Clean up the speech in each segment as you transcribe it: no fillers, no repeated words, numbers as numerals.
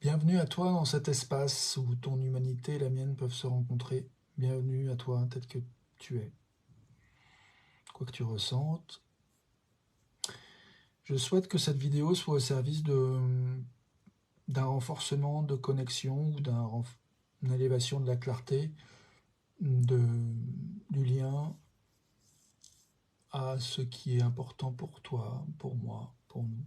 Bienvenue à toi dans cet espace où ton humanité et la mienne peuvent se rencontrer. Bienvenue à toi, tel que tu es, quoi que tu ressentes. Je souhaite que cette vidéo soit au service d'un renforcement de connexion ou d'une élévation de la clarté, de, du lien à ce qui est important pour toi, pour moi, pour nous.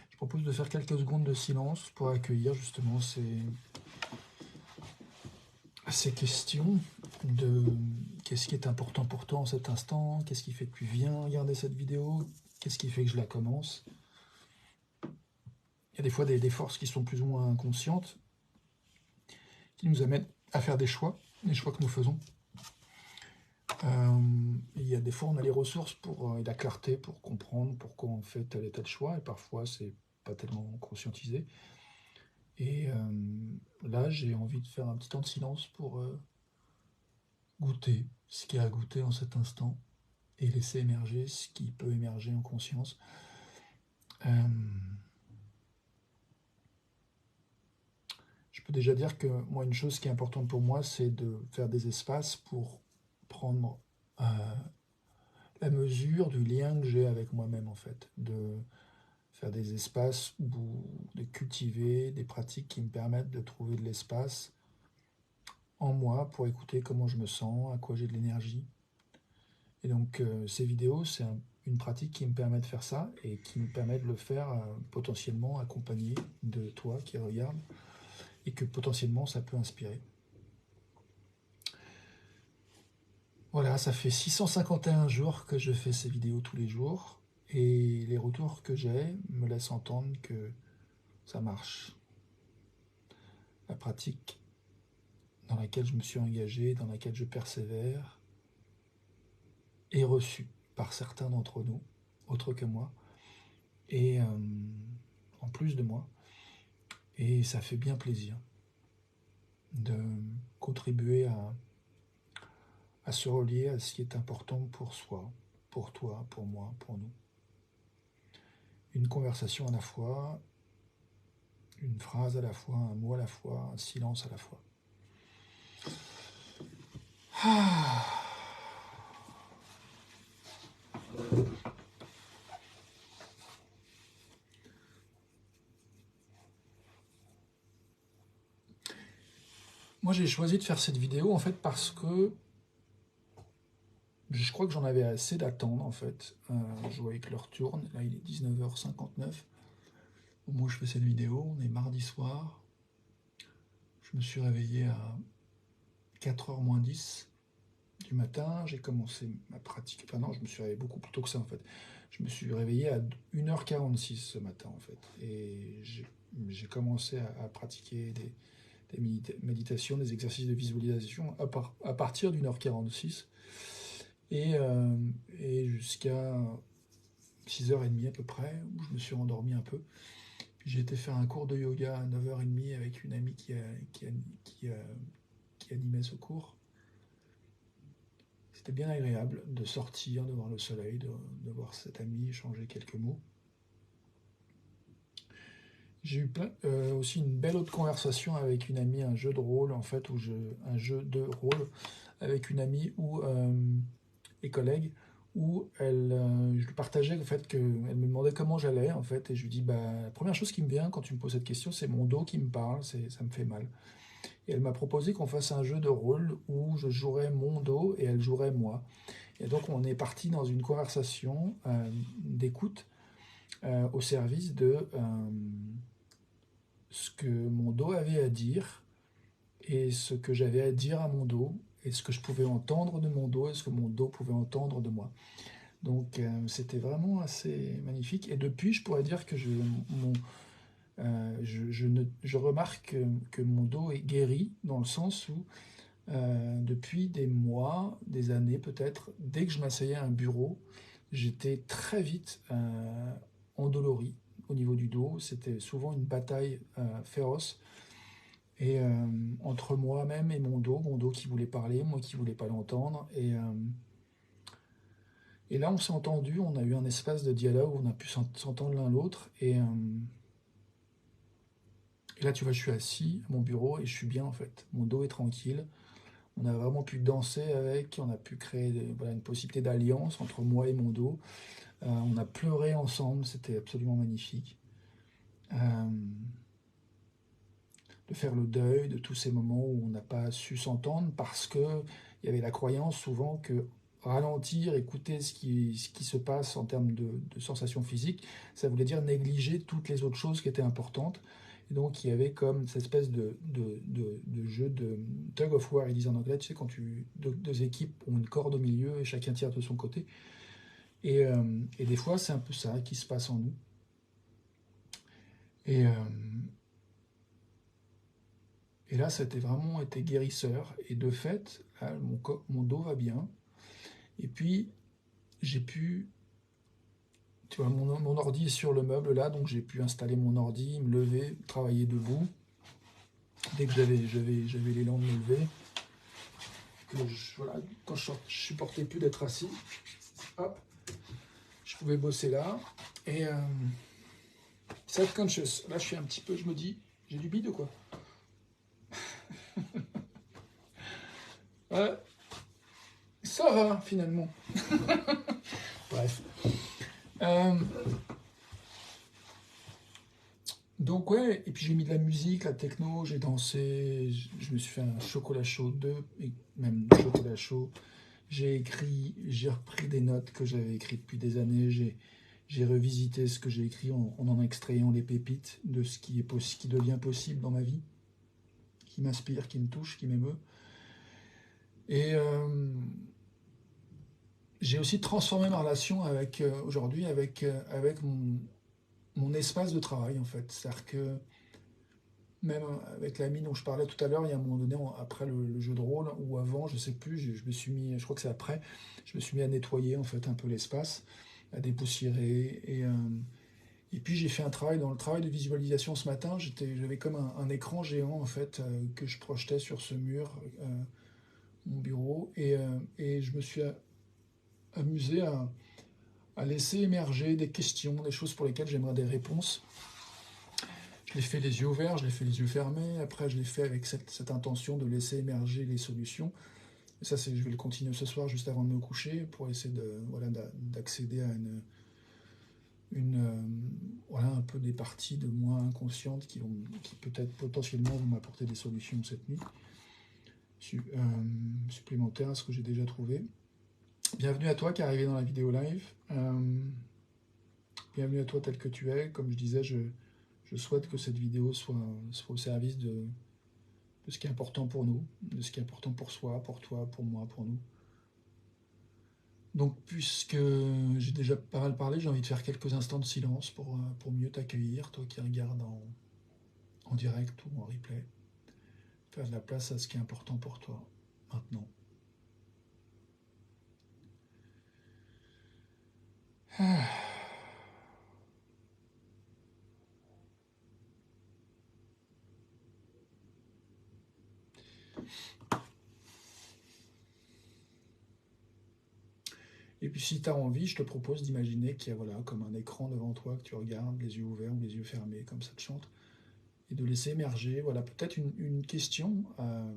Je propose de faire quelques secondes de silence pour accueillir justement ces questions de qu'est-ce qui est important pour toi en cet instant, qu'est-ce qui fait que tu viens regarder cette vidéo, qu'est-ce qui fait que je la commence. Il y a des fois des forces qui sont plus ou moins inconscientes, qui nous amènent à faire des choix que nous faisons. Il y a des fois on a les ressources et la clarté pour comprendre pourquoi on fait tel et tel choix, et parfois c'est pas tellement conscientisé. Et là j'ai envie de faire un petit temps de silence pour goûter ce qu'il y a à goûter en cet instant et laisser émerger ce qui peut émerger en conscience. Je peux déjà dire que moi, une chose qui est importante pour moi, c'est de faire des espaces pour prendre la mesure du lien que j'ai avec moi-même, en fait. De faire des espaces où de cultiver des pratiques qui me permettent de trouver de l'espace en moi pour écouter comment je me sens, à quoi j'ai de l'énergie. Et donc, ces vidéos, c'est une pratique qui me permet de faire ça et qui me permet de le faire potentiellement accompagné de toi qui regarde et que potentiellement ça peut inspirer. Voilà, ça fait 651 jours que je fais ces vidéos tous les jours et les retours que j'ai me laissent entendre que ça marche. La pratique dans laquelle je me suis engagé, dans laquelle je persévère, est reçue par certains d'entre nous, autres que moi, et en plus de moi, et ça fait bien plaisir de contribuer à se relier à ce qui est important pour soi, pour toi, pour moi, pour nous. Une conversation à la fois, une phrase à la fois, un mot à la fois, un silence à la fois. Ah. Moi j'ai choisi de faire cette vidéo en fait parce que je crois que j'en avais assez d'attendre en fait. Je voyais que l'heure tourne, là il est 19h59. Au moment où je fais cette vidéo, on est mardi soir. Je me suis réveillé à 4h moins 10 du matin, j'ai commencé ma pratique. Enfin non, je me suis réveillé beaucoup plus tôt que ça en fait. Je me suis réveillé à 1h46 ce matin en fait. Et j'ai commencé à pratiquer des méditations, des exercices de visualisation à partir d'1h46 et, euh, et jusqu'à 6h30 à peu près, où je me suis endormi un peu. Puis j'ai été faire un cours de yoga à 9h30 avec une amie qui animait ce cours. C'était bien agréable de sortir, de voir le soleil, de voir cette amie, échanger quelques mots. J'ai eu aussi une belle autre conversation avec une amie, un jeu de rôle en fait, un jeu de rôle avec une amie et collègue où je lui partageais le fait qu'elle me demandait comment j'allais en fait et je lui dis bah la première chose qui me vient quand tu me poses cette question c'est mon dos qui me parle, ça me fait mal. Et elle m'a proposé qu'on fasse un jeu de rôle où je jouerais mon dos et elle jouerait moi. Et donc on est parti dans une conversation d'écoute au service de ce que mon dos avait à dire et ce que j'avais à dire à mon dos et ce que je pouvais entendre de mon dos et ce que mon dos pouvait entendre de moi. Donc c'était vraiment assez magnifique. Et depuis, je pourrais dire que je remarque que mon dos est guéri dans le sens où depuis des mois, des années peut-être, dès que je m'asseyais à un bureau, j'étais très vite endolori au niveau du dos. C'était souvent une bataille féroce. Et entre moi-même et mon dos qui voulait parler, moi qui voulais pas l'entendre. Et là, on s'est entendu, on a eu un espace de dialogue où on a pu s'entendre l'un l'autre. Et là, tu vois, je suis assis à mon bureau et je suis bien en fait. Mon dos est tranquille. On a vraiment pu danser avec, on a pu créer voilà, une possibilité d'alliance entre moi et mon dos. On a pleuré ensemble, c'était absolument magnifique. Euh, de faire le deuil de tous ces moments où on n'a pas su s'entendre parce que il y avait la croyance souvent que ralentir, écouter ce qui se passe en termes de sensations physiques, ça voulait dire négliger toutes les autres choses qui étaient importantes. Et donc il y avait comme cette espèce de jeu de tug of war, ils disent en anglais, tu sais, quand deux équipes ont une corde au milieu et chacun tire de son côté. Et des fois, c'est un peu ça qui se passe en nous. Et, et là, ça a vraiment été guérisseur. Et de fait, là, mon dos va bien. Et puis, j'ai pu, tu vois, mon ordi est sur le meuble là, donc j'ai pu installer mon ordi, me lever, travailler debout. Dès que j'avais l'élan de me lever, voilà, quand je supportais plus d'être assis, hop, je pouvais bosser là. Et self-conscious, là je suis un petit peu, je me dis, j'ai du bide ou quoi? Ouais, ça va finalement. Bref. Euh, donc ouais, et puis j'ai mis de la musique, la techno, j'ai dansé, je me suis fait un chocolat chaud, et même chocolat chaud. J'ai écrit, j'ai repris des notes que j'avais écrites depuis des années, j'ai revisité ce que j'ai écrit en extrayant les pépites de ce qui devient possible dans ma vie, qui m'inspire, qui me touche, qui m'émeut. Et j'ai aussi transformé ma relation avec aujourd'hui avec mon espace de travail en fait. C'est-à-dire que même avec l'ami dont je parlais tout à l'heure, il y a un moment donné, après le jeu de rôle, ou avant, je sais plus, je me suis mis, je crois que c'est après, je me suis mis à nettoyer en fait un peu l'espace, à dépoussiérer. Et puis j'ai fait un travail, dans le travail de visualisation ce matin, j'avais comme un écran géant en fait que je projetais sur ce mur, mon bureau, et je me suis amusé à laisser émerger des questions, des choses pour lesquelles j'aimerais des réponses. Je l'ai fait les yeux ouverts, je l'ai fait les yeux fermés. Après, je l'ai fait avec cette intention de laisser émerger les solutions. Et ça, je vais le continuer ce soir, juste avant de me coucher, pour essayer voilà, d'accéder à voilà, un peu des parties de moi inconscientes qui peut-être potentiellement vont m'apporter des solutions cette nuit, supplémentaires à ce que j'ai déjà trouvé. Bienvenue à toi qui est arrivé dans la vidéo live. Bienvenue à toi tel que tu es. Comme je disais, je souhaite que cette vidéo soit au service de ce qui est important pour nous, de ce qui est important pour soi, pour toi, pour moi, pour nous. Donc, puisque j'ai déjà pas mal parlé, j'ai envie de faire quelques instants de silence pour mieux t'accueillir, toi qui regardes en direct ou en replay. Faire de la place à ce qui est important pour toi, maintenant. Et puis si tu as envie, je te propose d'imaginer qu'il y a voilà, comme un écran devant toi que tu regardes, les yeux ouverts ou les yeux fermés, comme ça te chante, et de laisser émerger voilà, peut-être une question à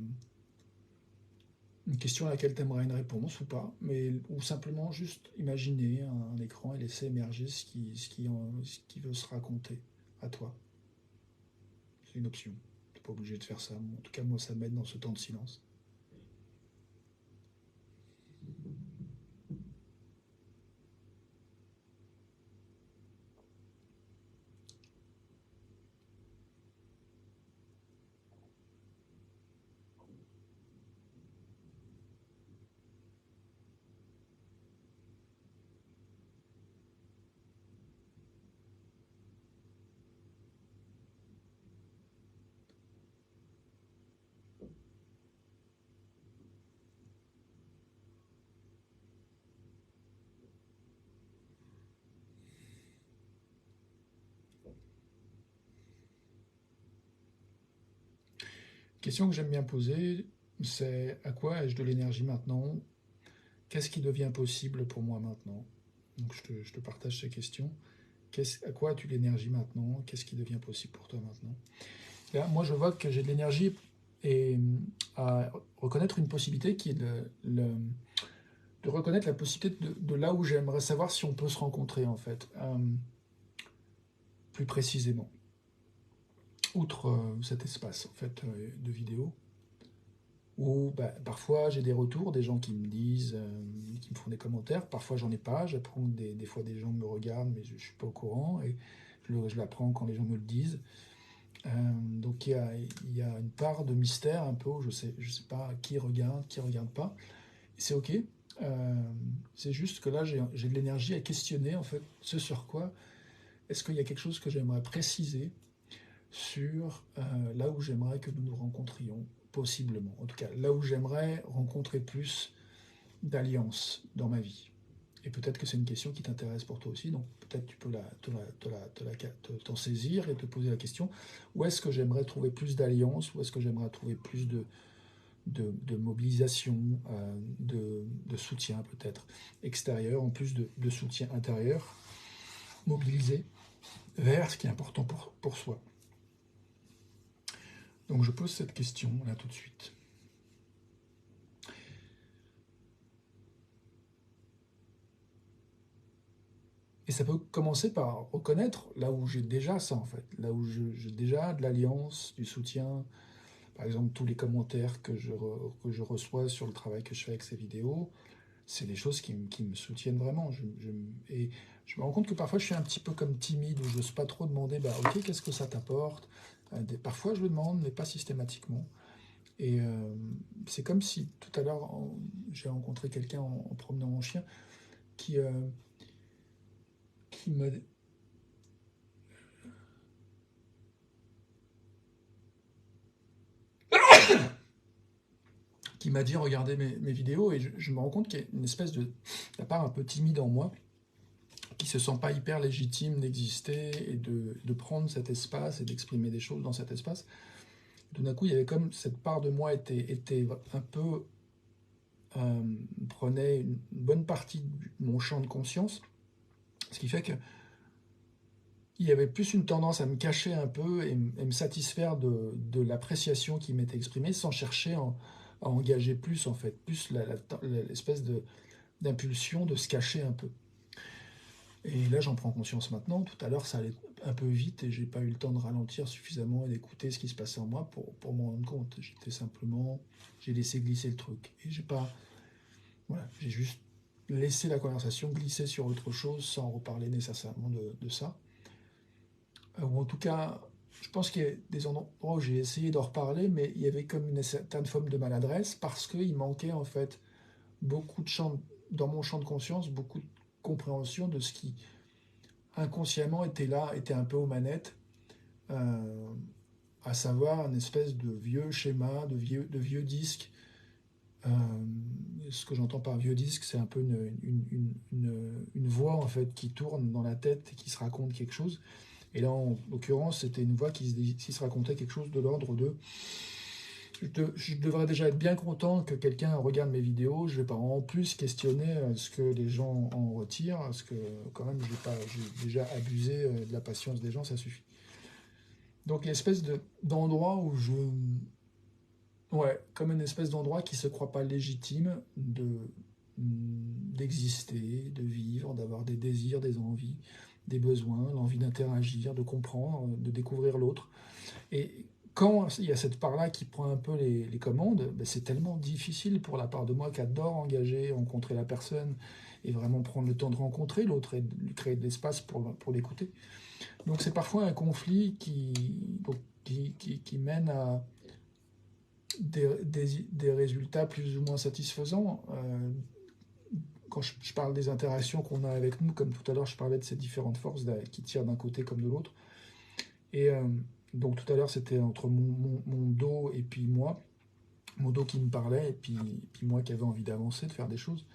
laquelle tu aimerais une réponse ou pas, mais ou simplement juste imaginer un écran et laisser émerger ce qui veut se raconter à toi. C'est une option. Tu n'es pas obligé de faire ça. En tout cas, moi, ça m'aide dans ce temps de silence. Question que j'aime bien poser, c'est à quoi ai-je de l'énergie maintenant? Qu'est-ce qui devient possible pour moi maintenant? Donc je te partage ces questions. À quoi as-tu l'énergie maintenant? Qu'est-ce qui devient possible pour toi maintenant? Là, moi, je vois que j'ai de l'énergie et à reconnaître une possibilité qui est de reconnaître la possibilité de là où j'aimerais savoir si on peut se rencontrer, en fait, plus précisément. Outre cet espace, en fait, de vidéo, où bah, parfois j'ai des retours, des gens qui me disent, qui me font des commentaires, parfois j'en ai pas, j'apprends que des fois des gens me regardent, mais je ne suis pas au courant, et je l'apprends quand les gens me le disent. Donc il y a une part de mystère un peu où je sais pas qui regarde pas. Et c'est ok. C'est juste que là j'ai de l'énergie à questionner en fait ce sur quoi. Est-ce qu'il y a quelque chose que j'aimerais préciser sur là où j'aimerais que nous nous rencontrions, possiblement. En tout cas, là où j'aimerais rencontrer plus d'alliances dans ma vie. Et peut-être que c'est une question qui t'intéresse pour toi aussi, donc peut-être tu peux t'en saisir et te poser la question, où est-ce que j'aimerais trouver plus d'alliances, où est-ce que j'aimerais trouver plus de mobilisation, de soutien peut-être extérieur, en plus de soutien intérieur, mobilisé vers ce qui est important pour soi. Donc je pose cette question là tout de suite. Et ça peut commencer par reconnaître là où j'ai déjà ça en fait, là où j'ai déjà de l'alliance, du soutien. Par exemple, tous les commentaires que je reçois sur le travail que je fais avec ces vidéos, c'est des choses qui me soutiennent vraiment. Et je me rends compte que parfois je suis un petit peu comme timide, où je n'ose pas trop demander, bah ok, qu'est-ce que ça t'apporte? Parfois je le demande, mais pas systématiquement. Et c'est comme si tout à l'heure, j'ai rencontré quelqu'un en promenant mon chien qui, qui me, qui m'a dit regardez mes vidéos et je me rends compte qu'il y a une espèce de part un peu timide en moi qui se sent pas hyper légitime d'exister et de prendre cet espace et d'exprimer des choses dans cet espace. Tout d'un coup, il y avait comme cette part de moi était un peu prenait une bonne partie de mon champ de conscience, ce qui fait que il y avait plus une tendance à me cacher un peu et me satisfaire de l'appréciation qui m'était exprimée sans chercher à engager plus en fait, plus l'espèce d'impulsion de se cacher un peu. Et là, j'en prends conscience maintenant. Tout à l'heure, ça allait un peu vite et j'ai pas eu le temps de ralentir suffisamment et d'écouter ce qui se passait en moi pour m'en rendre compte. J'ai laissé glisser le truc. Et j'ai pas, voilà, j'ai juste laissé la conversation glisser sur autre chose sans reparler nécessairement de ça. Ou en tout cas, je pense qu'il y a des endroits où j'ai essayé d'en reparler, mais il y avait comme une certaine forme de maladresse parce qu'il manquait en fait beaucoup de champ, dans mon champ de conscience, beaucoup de compréhension de ce qui inconsciemment était là, était un peu aux manettes, euh, à savoir une espèce de vieux schéma, de vieux disque. Euh, Ce que j'entends par vieux disque, c'est un peu une voix en fait qui tourne dans la tête et qui se raconte quelque chose. Et là, en l'occurrence, c'était une voix qui se racontait quelque chose de l'ordre de je devrais déjà être bien content que quelqu'un regarde mes vidéos. Je ne vais pas en plus questionner ce que les gens en retirent, parce que quand même, j'ai déjà abusé de la patience des gens, ça suffit. Donc, une espèce d'endroit où je. Ouais, comme une espèce d'endroit qui ne se croit pas légitime d'exister, de vivre, d'avoir des désirs, des envies, des besoins, l'envie d'interagir, de comprendre, de découvrir l'autre. Et quand il y a cette part-là qui prend un peu les commandes, ben c'est tellement difficile pour la part de moi qui adore engager, rencontrer la personne et vraiment prendre le temps de rencontrer l'autre et de lui créer de l'espace pour l'écouter. Donc c'est parfois un conflit qui mène à des résultats plus ou moins satisfaisants. Quand je parle des interactions qu'on a avec nous, comme tout à l'heure je parlais de ces différentes forces qui tirent d'un côté comme de l'autre, et donc tout à l'heure, c'était entre mon dos et puis moi, mon dos qui me parlait, et puis moi qui avais envie d'avancer, de faire des choses.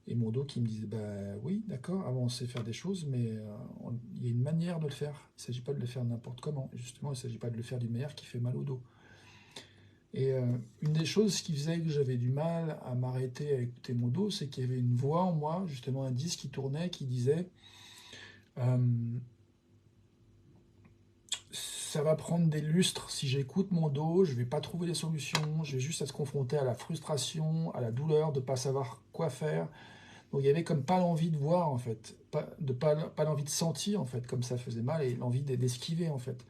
Et mon dos qui me disait, bah oui, d'accord, avancer, faire des choses, mais il y a une manière de le faire. Il ne s'agit pas de le faire n'importe comment. Et justement, il ne s'agit pas de le faire d'une manière qui fait mal au dos. Et une des choses qui faisait que j'avais du mal à m'arrêter à écouter mon dos, c'est qu'il y avait une voix en moi, justement un disque qui tournait, qui disait euh, ça va prendre des lustres si j'écoute mon dos, je vais pas trouver des solutions, je vais juste être confronté à la frustration, à la douleur de pas savoir quoi faire. Donc il y avait comme pas l'envie de voir en fait, pas l'envie de sentir en fait, comme ça faisait mal, et l'envie d'esquiver en fait.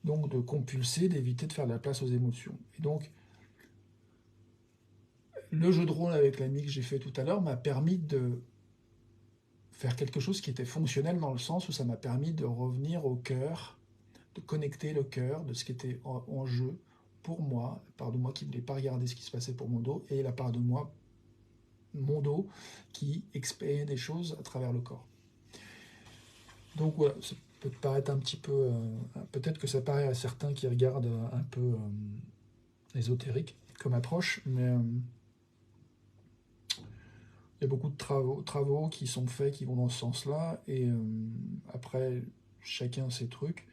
Donc de compulser, d'éviter de faire de la place aux émotions. Et donc le jeu de rôle avec l'ami que j'ai fait tout à l'heure m'a permis de faire quelque chose qui était fonctionnel dans le sens où ça m'a permis de revenir au cœur, de connecter le cœur de ce qui était en jeu pour moi, la part de moi qui ne voulait pas regarder ce qui se passait pour mon dos, et la part de moi, mon dos, qui expérimentait des choses à travers le corps. Donc voilà, ça peut te paraître un petit peu... peut-être que ça paraît à certains qui regardent un peu ésotérique comme approche, mais il y a beaucoup de travaux qui sont faits, qui vont dans ce sens-là, et après, chacun ses trucs,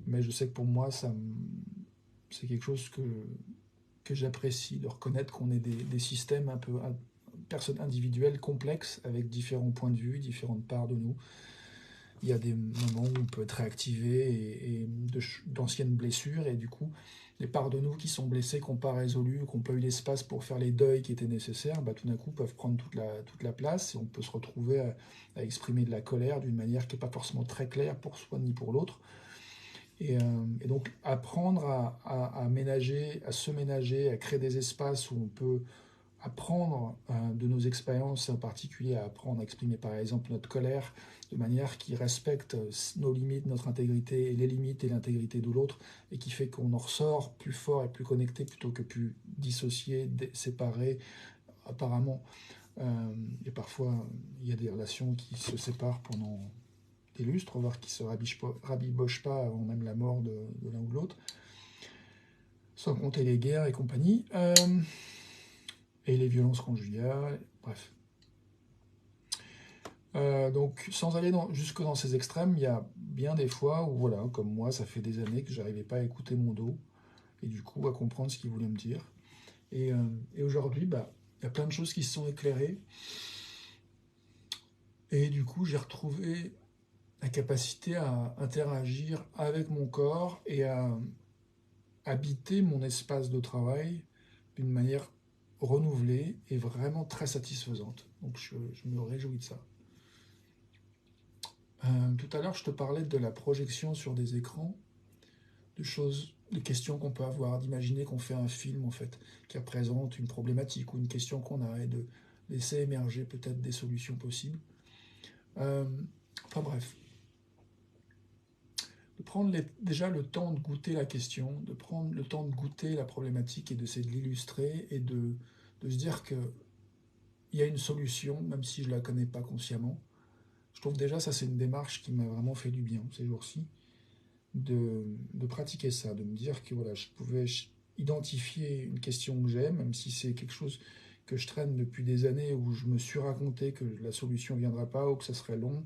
mais je sais que pour moi, c'est quelque chose que j'apprécie, de reconnaître qu'on est des systèmes un peu personnes individuelles, complexes, avec différents points de vue, différentes parts de nous. Il y a des moments où on peut être réactivé et d'anciennes blessures, et du coup, les parts de nous qui sont blessées, qui n'ont pas résolu, qui n'ont pas eu l'espace pour faire les deuils qui étaient nécessaires, bah, tout d'un coup peuvent prendre toute la place, et on peut se retrouver à exprimer de la colère d'une manière qui n'est pas forcément très claire pour soi ni pour l'autre. Et donc apprendre à ménager, à se ménager, à créer des espaces où on peut apprendre de nos expériences, en particulier à apprendre à exprimer par exemple notre colère de manière qui respecte nos limites, notre intégrité et les limites et l'intégrité de l'autre, et qui fait qu'on en ressort plus fort et plus connecté plutôt que plus dissocié, séparé apparemment. Et parfois il y a des relations qui se séparent pendant des lustres, voire qui se rabibochent pas avant même la mort de l'un ou de l'autre, sans compter les guerres et compagnie. Et les violences conjugales, bref. Donc, sans aller jusque dans ces extrêmes, il y a bien des fois où, voilà, comme moi, ça fait des années que j'arrivais pas à écouter mon dos, et du coup à comprendre ce qu'il voulait me dire. Et, et aujourd'hui, bah, il y a plein de choses qui se sont éclairées, et du coup, j'ai retrouvé la capacité à interagir avec mon corps et à habiter mon espace de travail d'une manière renouvelée et vraiment très satisfaisante. Donc, je me réjouis de ça. Tout à l'heure, je te parlais de la projection sur des écrans, de choses, de questions qu'on peut avoir, d'imaginer qu'on fait un film en fait, qui représente une problématique ou une question qu'on a, et de laisser émerger peut-être des solutions possibles. Euh, enfin bref, de prendre déjà le temps de goûter la question, de prendre le temps de goûter la problématique et d'essayer de l'illustrer, et de se dire qu'il y a une solution, même si je ne la connais pas consciemment. Je trouve déjà ça c'est une démarche qui m'a vraiment fait du bien ces jours-ci. De pratiquer ça, de me dire que voilà, je pouvais identifier une question que j'ai, même si c'est quelque chose que je traîne depuis des années, où je me suis raconté que la solution ne viendra pas ou que ça serait long.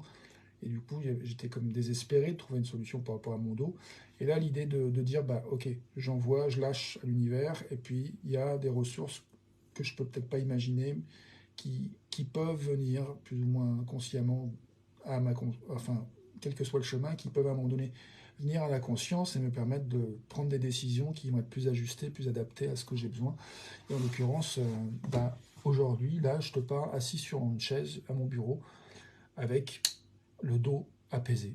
Et du coup, j'étais comme désespéré de trouver une solution par rapport à mon dos. Et là, l'idée de dire, bah ok, j'envoie, je lâche à l'univers, et puis il y a des ressources que je peux peut-être pas imaginer, qui peuvent venir plus ou moins consciemment à enfin, quel que soit le chemin, qui peuvent à un moment donné venir à la conscience et me permettre de prendre des décisions qui vont être plus ajustées, plus adaptées à ce que j'ai besoin. Et en l'occurrence, bah, aujourd'hui, là, je te parle assis sur une chaise à mon bureau, avec le dos apaisé,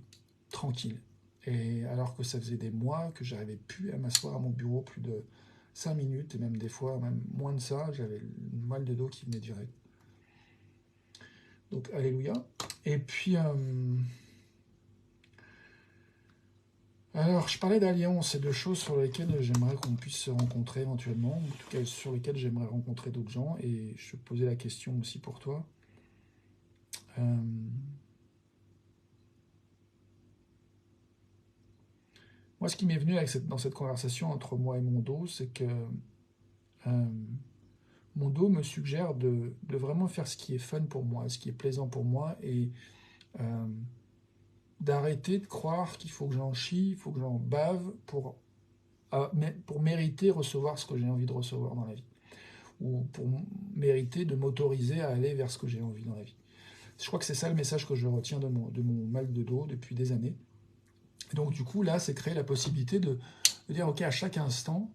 tranquille. Et alors que ça faisait des mois que j'arrivais plus à m'asseoir à mon bureau plus de 5 minutes, et même des fois, même moins de ça, j'avais le mal de dos qui venait direct. Donc, alléluia. Et puis, alors, je parlais d'alliance et de choses sur lesquelles j'aimerais qu'on puisse se rencontrer éventuellement, en tout cas sur lesquelles j'aimerais rencontrer d'autres gens, et je te posais la question aussi pour toi. Euh, Moi, ce qui m'est venu dans cette conversation entre moi et mon dos, c'est que euh, mon dos me suggère de vraiment faire ce qui est fun pour moi, ce qui est plaisant pour moi, et euh, d'arrêter de croire qu'il faut que j'en chie, il faut que j'en bave pour pour mériter recevoir ce que j'ai envie de recevoir dans la vie, ou pour mériter de m'autoriser à aller vers ce que j'ai envie dans la vie. Je crois que c'est ça le message que je retiens de mon mal de dos depuis des années. Et donc du coup, là, c'est créer la possibilité de dire, ok, à chaque instant,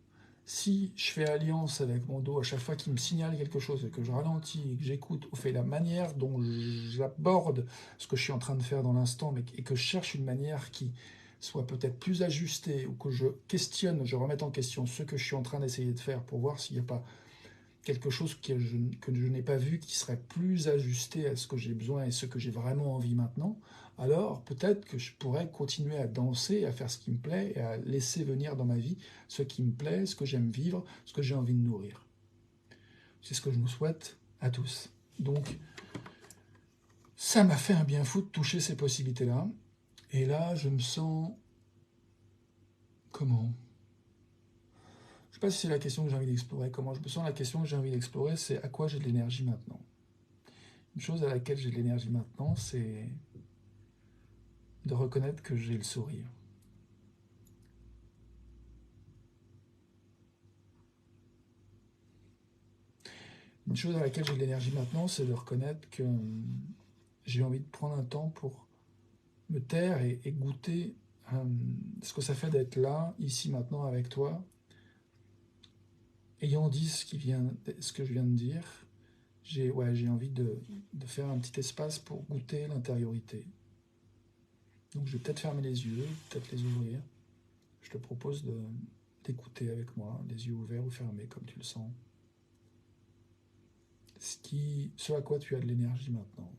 si je fais alliance avec mon dos, à chaque fois qu'il me signale quelque chose, et que je ralentis, que j'écoute, ou fait la manière dont j'aborde ce que je suis en train de faire dans l'instant, et que je cherche une manière qui soit peut-être plus ajustée, ou que je questionne, je remette en question ce que je suis en train d'essayer de faire pour voir s'il n'y a pas quelque chose que je n'ai pas vu qui serait plus ajusté à ce que j'ai besoin et ce que j'ai vraiment envie maintenant, alors peut-être que je pourrais continuer à danser, à faire ce qui me plaît et à laisser venir dans ma vie ce qui me plaît, ce que j'aime vivre, ce que j'ai envie de nourrir. C'est ce que je nous souhaite à tous. Donc, ça m'a fait un bien fou de toucher ces possibilités-là. Et là, je me sens... Comment? Je ne sais pas si c'est la question que j'ai envie d'explorer. Comment je me sens? La question que j'ai envie d'explorer, c'est à quoi j'ai de l'énergie maintenant. Une chose à laquelle j'ai de l'énergie maintenant, c'est de reconnaître que j'ai le sourire. Une chose à laquelle j'ai de l'énergie maintenant, c'est de reconnaître que j'ai envie de prendre un temps pour me taire et goûter ce que ça fait d'être là, ici, maintenant, avec toi. Ayant dit ce que je viens de dire, j'ai envie de faire un petit espace pour goûter l'intériorité. Donc je vais peut-être fermer les yeux, peut-être les ouvrir. Je te propose d'écouter avec moi, les yeux ouverts ou fermés, comme tu le sens. Ce à quoi tu as de l'énergie maintenant.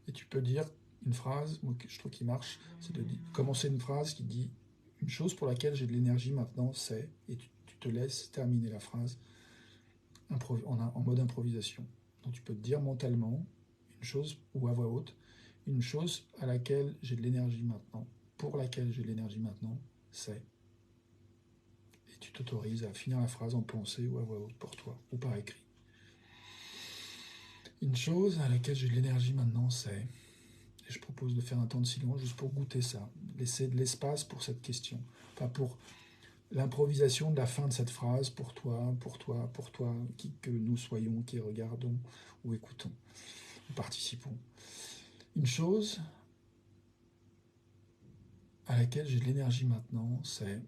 Et tu peux dire une phrase, moi je trouve qui marche, c'est de commencer une phrase qui dit une chose pour laquelle j'ai de l'énergie maintenant, c'est, et tu te laisses terminer la phrase en mode improvisation. Donc tu peux te dire mentalement une chose ou à voix haute, une chose à laquelle j'ai de l'énergie maintenant, pour laquelle j'ai de l'énergie maintenant, c'est. Et tu t'autorises à finir la phrase en pensée ou à voix haute pour toi, ou par écrit. Une chose à laquelle j'ai de l'énergie maintenant, c'est... Et je propose de faire un temps de silence juste pour goûter ça, laisser de l'espace pour cette question, enfin pour l'improvisation de la fin de cette phrase, pour toi, pour toi, pour toi, qui que nous soyons, qui regardons ou écoutons, ou participons. Une chose à laquelle j'ai de l'énergie maintenant, c'est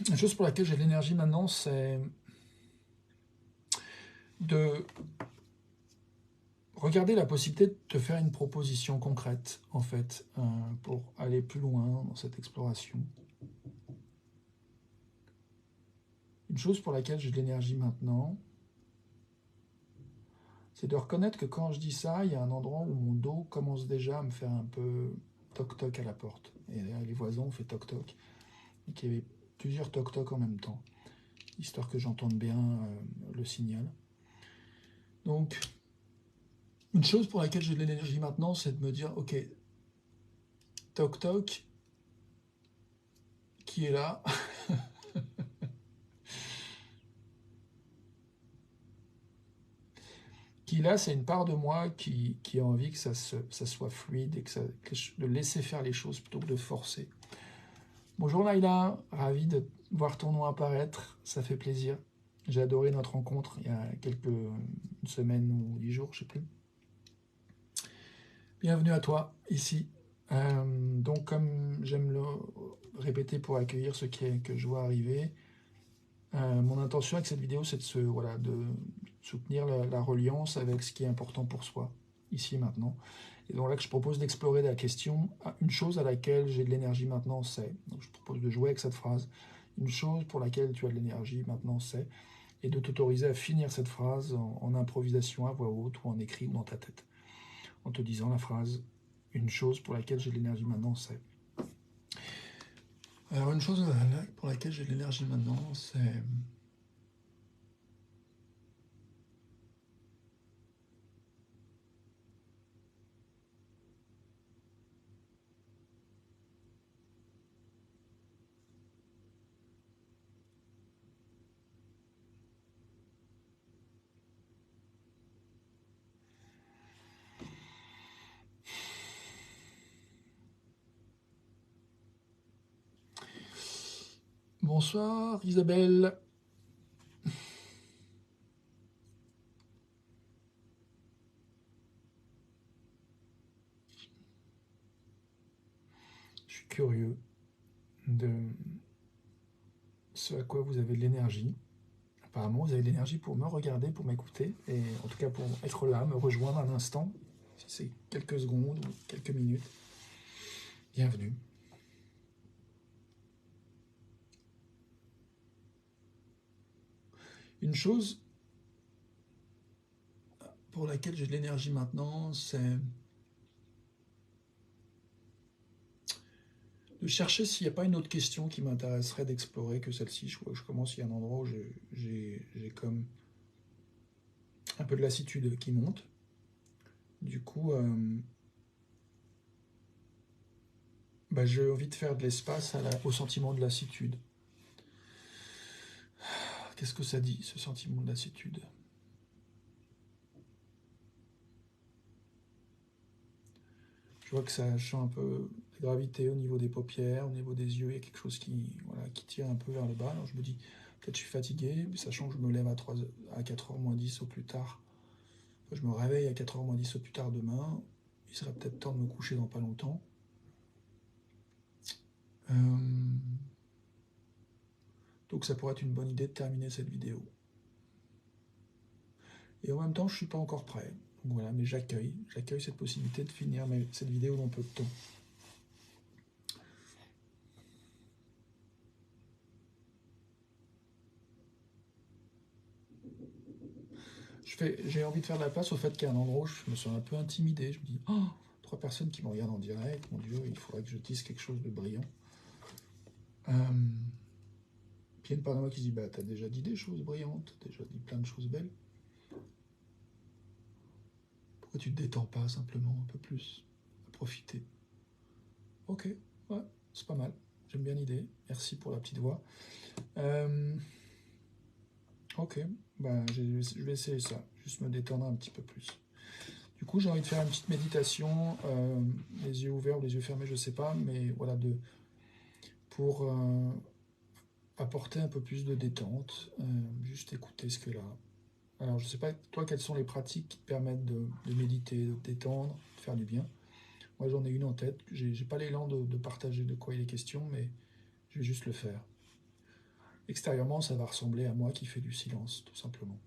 une chose pour laquelle j'ai de l'énergie maintenant, c'est de regarder la possibilité de te faire une proposition concrète, en fait, pour aller plus loin dans cette exploration. Une chose pour laquelle j'ai de l'énergie maintenant, c'est de reconnaître que quand je dis ça, il y a un endroit où mon dos commence déjà à me faire un peu toc-toc à la porte. Et là, les voisins ont fait toc-toc. Et qu'il y avait plusieurs toc-toc en même temps, histoire que j'entende bien le signal. Donc, une chose pour laquelle j'ai de l'énergie maintenant, c'est de me dire, ok, toc-toc, qui est là? Qui là, c'est une part de moi qui a envie que ça soit fluide et de laisser faire les choses plutôt que de forcer. Bonjour Naïla, ravi de voir ton nom apparaître, ça fait plaisir. J'ai adoré notre rencontre il y a une semaine ou 10 jours, je ne sais plus. Bienvenue à toi, ici. Donc comme j'aime le répéter pour accueillir ce que je vois arriver, mon intention avec cette vidéo, c'est de soutenir la reliance avec ce qui est important pour soi, ici et maintenant. Et donc là que je propose d'explorer la question, une chose à laquelle j'ai de l'énergie maintenant, c'est. Donc je propose de jouer avec cette phrase. Une chose pour laquelle tu as de l'énergie maintenant, c'est. Et de t'autoriser à finir cette phrase en improvisation à voix haute ou en écrit ou dans ta tête. En te disant la phrase, une chose pour laquelle j'ai de l'énergie maintenant, c'est. Alors une chose pour laquelle j'ai de l'énergie maintenant, c'est Bonsoir Isabelle. Je suis curieux de ce à quoi vous avez de l'énergie. Apparemment, vous avez de l'énergie pour me regarder, pour m'écouter, et en tout cas pour être là, me rejoindre un instant, si c'est quelques secondes ou quelques minutes. Bienvenue. Une chose pour laquelle j'ai de l'énergie maintenant, c'est de chercher s'il n'y a pas une autre question qui m'intéresserait d'explorer que celle-ci. Je vois que je commence, il y a un endroit où j'ai comme un peu de lassitude qui monte. Du coup, j'ai envie de faire de l'espace au sentiment de lassitude. Qu'est-ce que ça dit, ce sentiment de lassitude? Je vois que ça change un peu la gravité au niveau des paupières, au niveau des yeux. Il y a quelque chose qui tire un peu vers le bas. Alors je me dis, peut-être je suis fatigué, sachant que je me lève à 4h moins 10 au plus tard. Enfin, je me réveille à 4h moins 10 au plus tard demain. Il serait peut-être temps de me coucher dans pas longtemps. Donc ça pourrait être une bonne idée de terminer cette vidéo. Et en même temps, je ne suis pas encore prêt. Donc voilà, mais j'accueille cette possibilité de finir cette vidéo dans peu de temps. J'ai envie de faire de la place au fait qu'il y a un endroit où je me sens un peu intimidé. Je me dis, oh, 3 personnes qui me regardent en direct, mon Dieu, il faudrait que je dise quelque chose de brillant. Puis il y a une part de moi qui se dit, bah t'as déjà dit des choses brillantes, t'as déjà dit plein de choses belles. Pourquoi tu te détends pas simplement un peu plus, à profiter? Ok, ouais, c'est pas mal. J'aime bien l'idée. Merci pour la petite voix. Ok, je vais essayer ça, juste me détendre un petit peu plus. Du coup, j'ai envie de faire une petite méditation, les yeux ouverts ou les yeux fermés, je sais pas, mais voilà, pour apporter un peu plus de détente, juste écouter ce que là. Alors, je sais pas, toi, quelles sont les pratiques qui te permettent de méditer, de te détendre, de faire du bien? Moi, j'en ai une en tête. J'ai pas l'élan de partager de quoi il est question, mais je vais juste le faire. Extérieurement, ça va ressembler à moi qui fais du silence, tout simplement.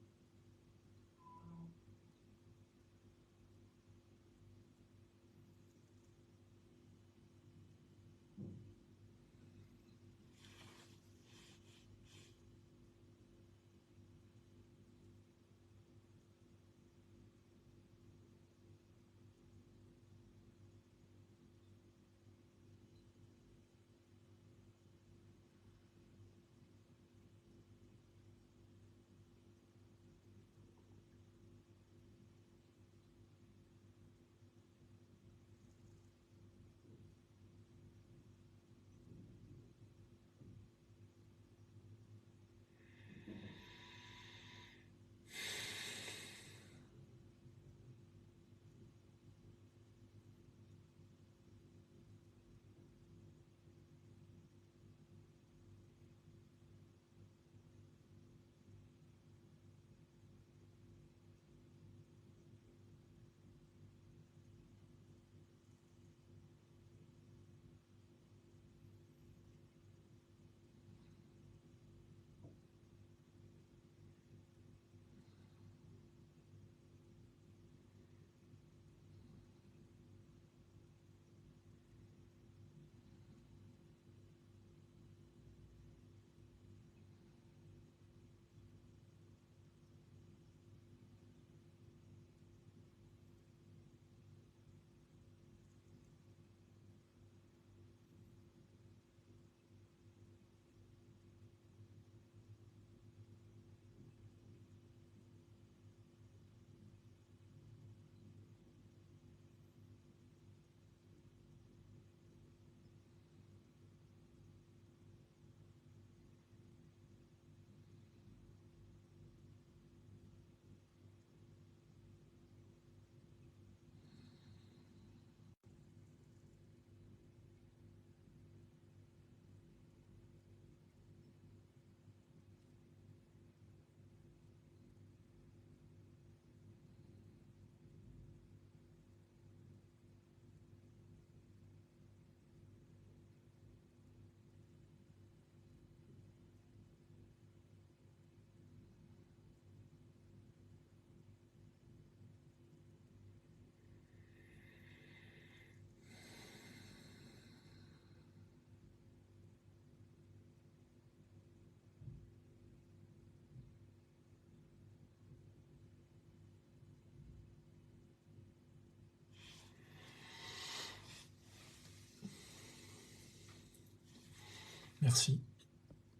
Merci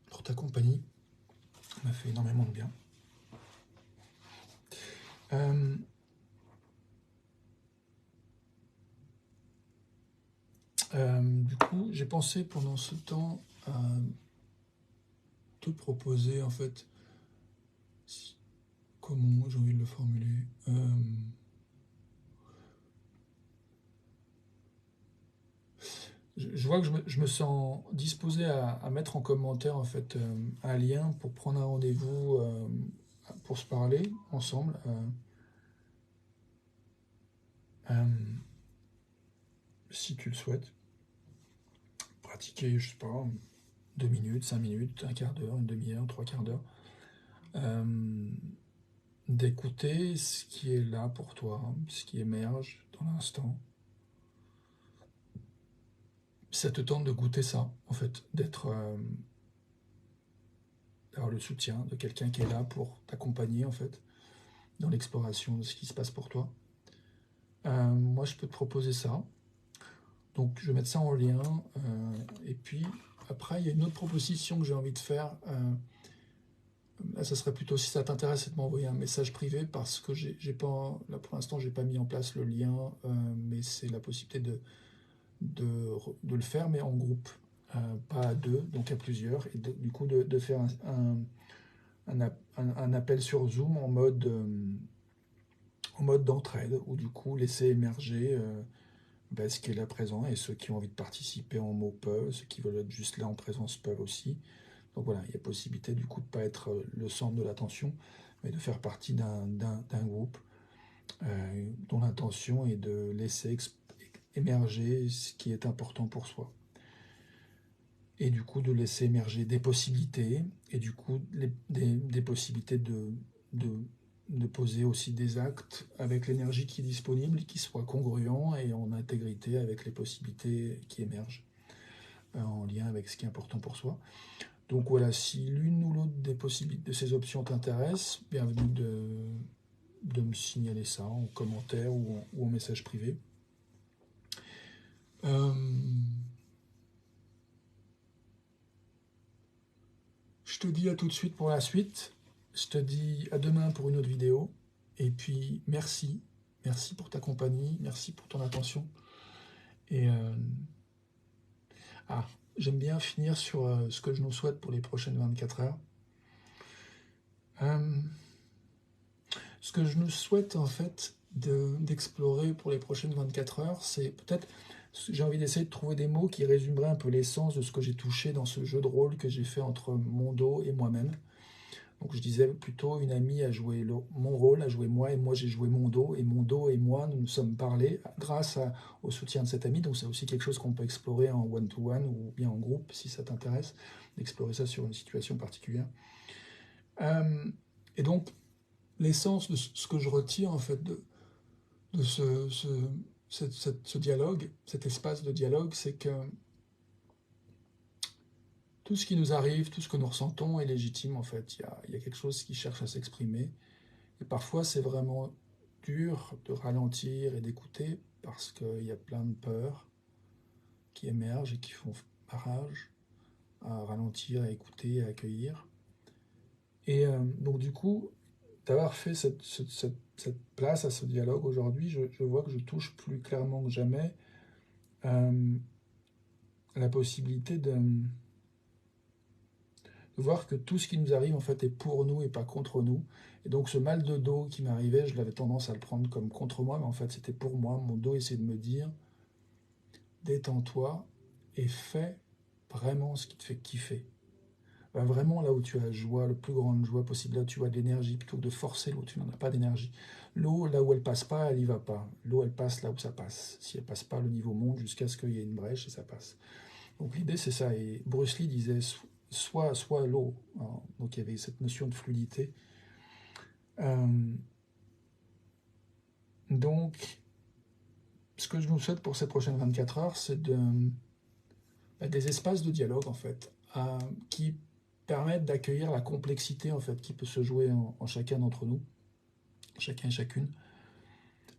pour ta compagnie. Ça m'a fait énormément de bien. Du coup, j'ai pensé pendant ce temps à te proposer, en fait, comment j'ai envie de le formuler. Je vois que je me sens disposé à mettre en commentaire, en fait, un lien pour prendre un rendez-vous pour se parler ensemble. Euh, si tu le souhaites, pratiquer, je sais pas, 2 minutes, 5 minutes, un quart d'heure, une demi-heure, 3 quarts d'heure, euh, d'écouter ce qui est là pour toi, ce qui émerge dans l'instant. Ça te tente de goûter ça, en fait, d'avoir le soutien de quelqu'un qui est là pour t'accompagner, en fait, dans l'exploration de ce qui se passe pour toi. Moi, je peux te proposer ça. Donc, je vais mettre ça en lien. Et puis, après, il y a une autre proposition que j'ai envie de faire. Là, ça serait plutôt, si ça t'intéresse, c'est de m'envoyer un message privé parce que j'ai pas, là, pour l'instant, j'ai pas mis en place le lien, mais c'est la possibilité de le faire, mais en groupe. Pas à deux, donc à plusieurs. Et du coup, de faire un appel sur Zoom en mode d'entraide, où du coup, laisser émerger ce qui est là présent, et ceux qui ont envie de participer en mots peuvent, ceux qui veulent être juste là en présence peuvent aussi. Donc voilà, il y a possibilité du coup de ne pas être le centre de l'attention, mais de faire partie d'un groupe dont l'intention est de laisser émerger ce qui est important pour soi. Et du coup de laisser émerger des possibilités, et du coup des possibilités de, de poser aussi des actes avec l'énergie qui est disponible, qui soit congruent et en intégrité avec les possibilités qui émergent, en lien avec ce qui est important pour soi. Donc voilà, si l'une ou l'autre des possibilités de ces options t'intéresse, bienvenue de me signaler ça en commentaire ou en message privé. Euh, je te dis à tout de suite pour la suite. Je te dis à demain pour une autre vidéo. Et puis merci. Merci pour ta compagnie. Merci pour ton attention. Et j'aime bien finir sur ce que je nous souhaite pour les prochaines 24 heures. Ce que je nous souhaite en fait d'explorer pour les prochaines 24 heures, c'est peut-être, j'ai envie d'essayer de trouver des mots qui résumeraient un peu l'essence de ce que j'ai touché dans ce jeu de rôle que j'ai fait entre mon dos et moi-même. Donc je disais plutôt une amie a joué mon rôle, a joué moi, et moi j'ai joué mon dos, et mon dos et moi nous nous sommes parlé grâce au soutien de cette amie. Donc c'est aussi quelque chose qu'on peut explorer en one-to-one ou bien en groupe si ça t'intéresse, d'explorer ça sur une situation particulière. Et donc l'essence de ce que je retire en fait de ce dialogue, cet espace de dialogue, c'est que tout ce qui nous arrive, tout ce que nous ressentons est légitime en fait. Il y a quelque chose qui cherche à s'exprimer. Et parfois c'est vraiment dur de ralentir et d'écouter parce qu'il y a plein de peurs qui émergent et qui font barrage à ralentir, à écouter, à accueillir. Et donc du coup, d'avoir fait cette place à ce dialogue aujourd'hui, je vois que je touche plus clairement que jamais la possibilité de voir que tout ce qui nous arrive en fait est pour nous et pas contre nous. Et donc ce mal de dos qui m'arrivait, je l'avais tendance à le prendre comme contre moi, mais en fait c'était pour moi. Mon dos essayait de me dire, détends-toi et fais vraiment ce qui te fait kiffer. Va vraiment là où tu as joie, le plus grande joie possible, là où tu as de l'énergie, plutôt que de forcer l'eau, tu n'en as pas d'énergie. L'eau, là où elle passe pas, elle y va pas. L'eau, elle passe là où ça passe. Si elle passe pas, le niveau monte jusqu'à ce qu'il y ait une brèche et ça passe. Donc l'idée c'est ça. Et Bruce Lee disait soit l'eau. Hein. Donc il y avait cette notion de fluidité. Euh, donc ce que je nous souhaite pour ces prochaines 24 heures, c'est des espaces de dialogue en fait, qui permettent d'accueillir la complexité en fait qui peut se jouer en chacun d'entre nous, chacun et chacune,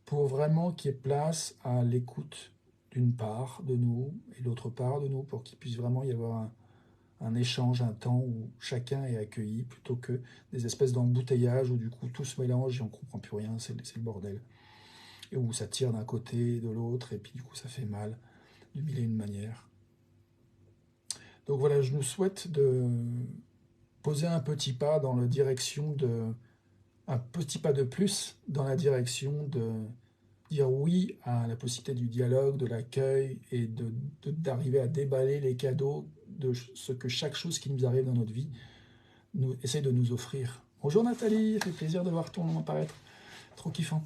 pour vraiment qu'il y ait place à l'écoute d'une part de nous et l'autre part de nous, pour qu'il puisse vraiment y avoir un échange, un temps où chacun est accueilli, plutôt que des espèces d'embouteillages où du coup tout se mélange et on ne comprend plus rien, c'est le bordel. Et où ça tire d'un côté et de l'autre, et puis du coup ça fait mal de mille et une manières. Donc voilà, je nous souhaite de poser un petit pas dans la direction de... un petit pas de plus dans la direction de dire oui à la possibilité du dialogue, de l'accueil et d'arriver à déballer les cadeaux de ce que chaque chose qui nous arrive dans notre vie nous essaie de nous offrir. Bonjour Nathalie, ça fait plaisir de voir ton nom apparaître. Trop kiffant.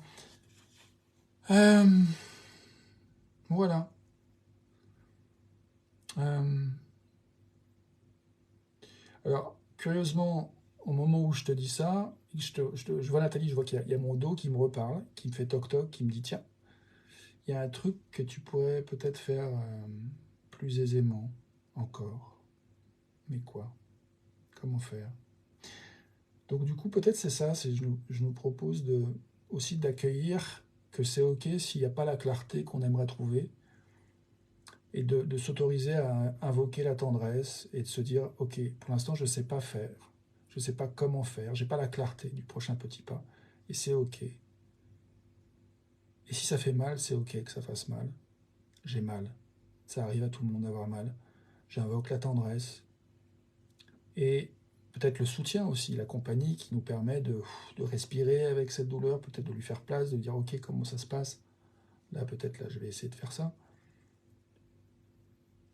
Euh, voilà. Euh, alors, curieusement, au moment où je te dis ça, je vois Nathalie, je vois qu'il y a mon dos qui me reparle, qui me fait toc-toc, qui me dit tiens, il y a un truc que tu pourrais peut-être faire plus aisément encore. Mais quoi? Comment faire? Donc du coup, peut-être c'est ça, je nous propose aussi d'accueillir que c'est ok s'il n'y a pas la clarté qu'on aimerait trouver, et de s'autoriser à invoquer la tendresse et de se dire, ok, pour l'instant je ne sais pas faire, je ne sais pas comment faire, j'ai pas la clarté du prochain petit pas, et c'est ok. Et si ça fait mal, c'est ok que ça fasse mal. J'ai mal, ça arrive à tout le monde d'avoir mal. J'invoque la tendresse et peut-être le soutien aussi, la compagnie qui nous permet de respirer avec cette douleur, peut-être de lui faire place, de dire ok, comment ça se passe. Là, peut-être, là, je vais essayer de faire ça.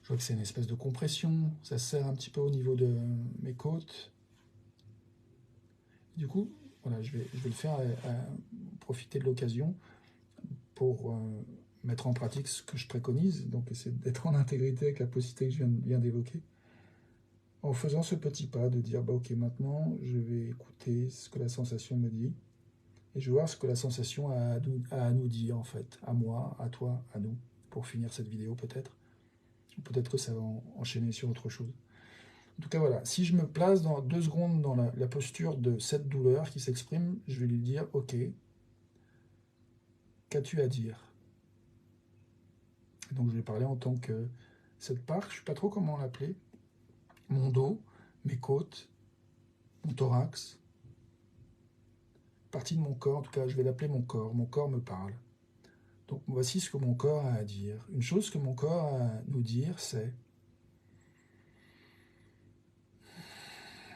Je vois que c'est une espèce de compression, ça serre un petit peu au niveau de mes côtes. Du coup, voilà, je vais le faire profiter de l'occasion pour mettre en pratique ce que je préconise, donc essayer d'être en intégrité avec la possibilité que je viens d'évoquer, en faisant ce petit pas de dire, bah ok, maintenant je vais écouter ce que la sensation me dit, et je vais voir ce que la sensation a à nous dire en fait, à moi, à toi, à nous, pour finir cette vidéo peut-être, ou peut-être que ça va enchaîner sur autre chose. En tout cas, voilà, si je me place dans 2 secondes dans la posture de cette douleur qui s'exprime, je vais lui dire, ok, qu'as-tu à dire? Et donc je vais parler en tant que cette part, je ne sais pas trop comment l'appeler, mon dos, mes côtes, mon thorax, partie de mon corps, en tout cas je vais l'appeler mon corps me parle. Donc voici ce que mon corps a à dire. Une chose que mon corps a à nous dire, c'est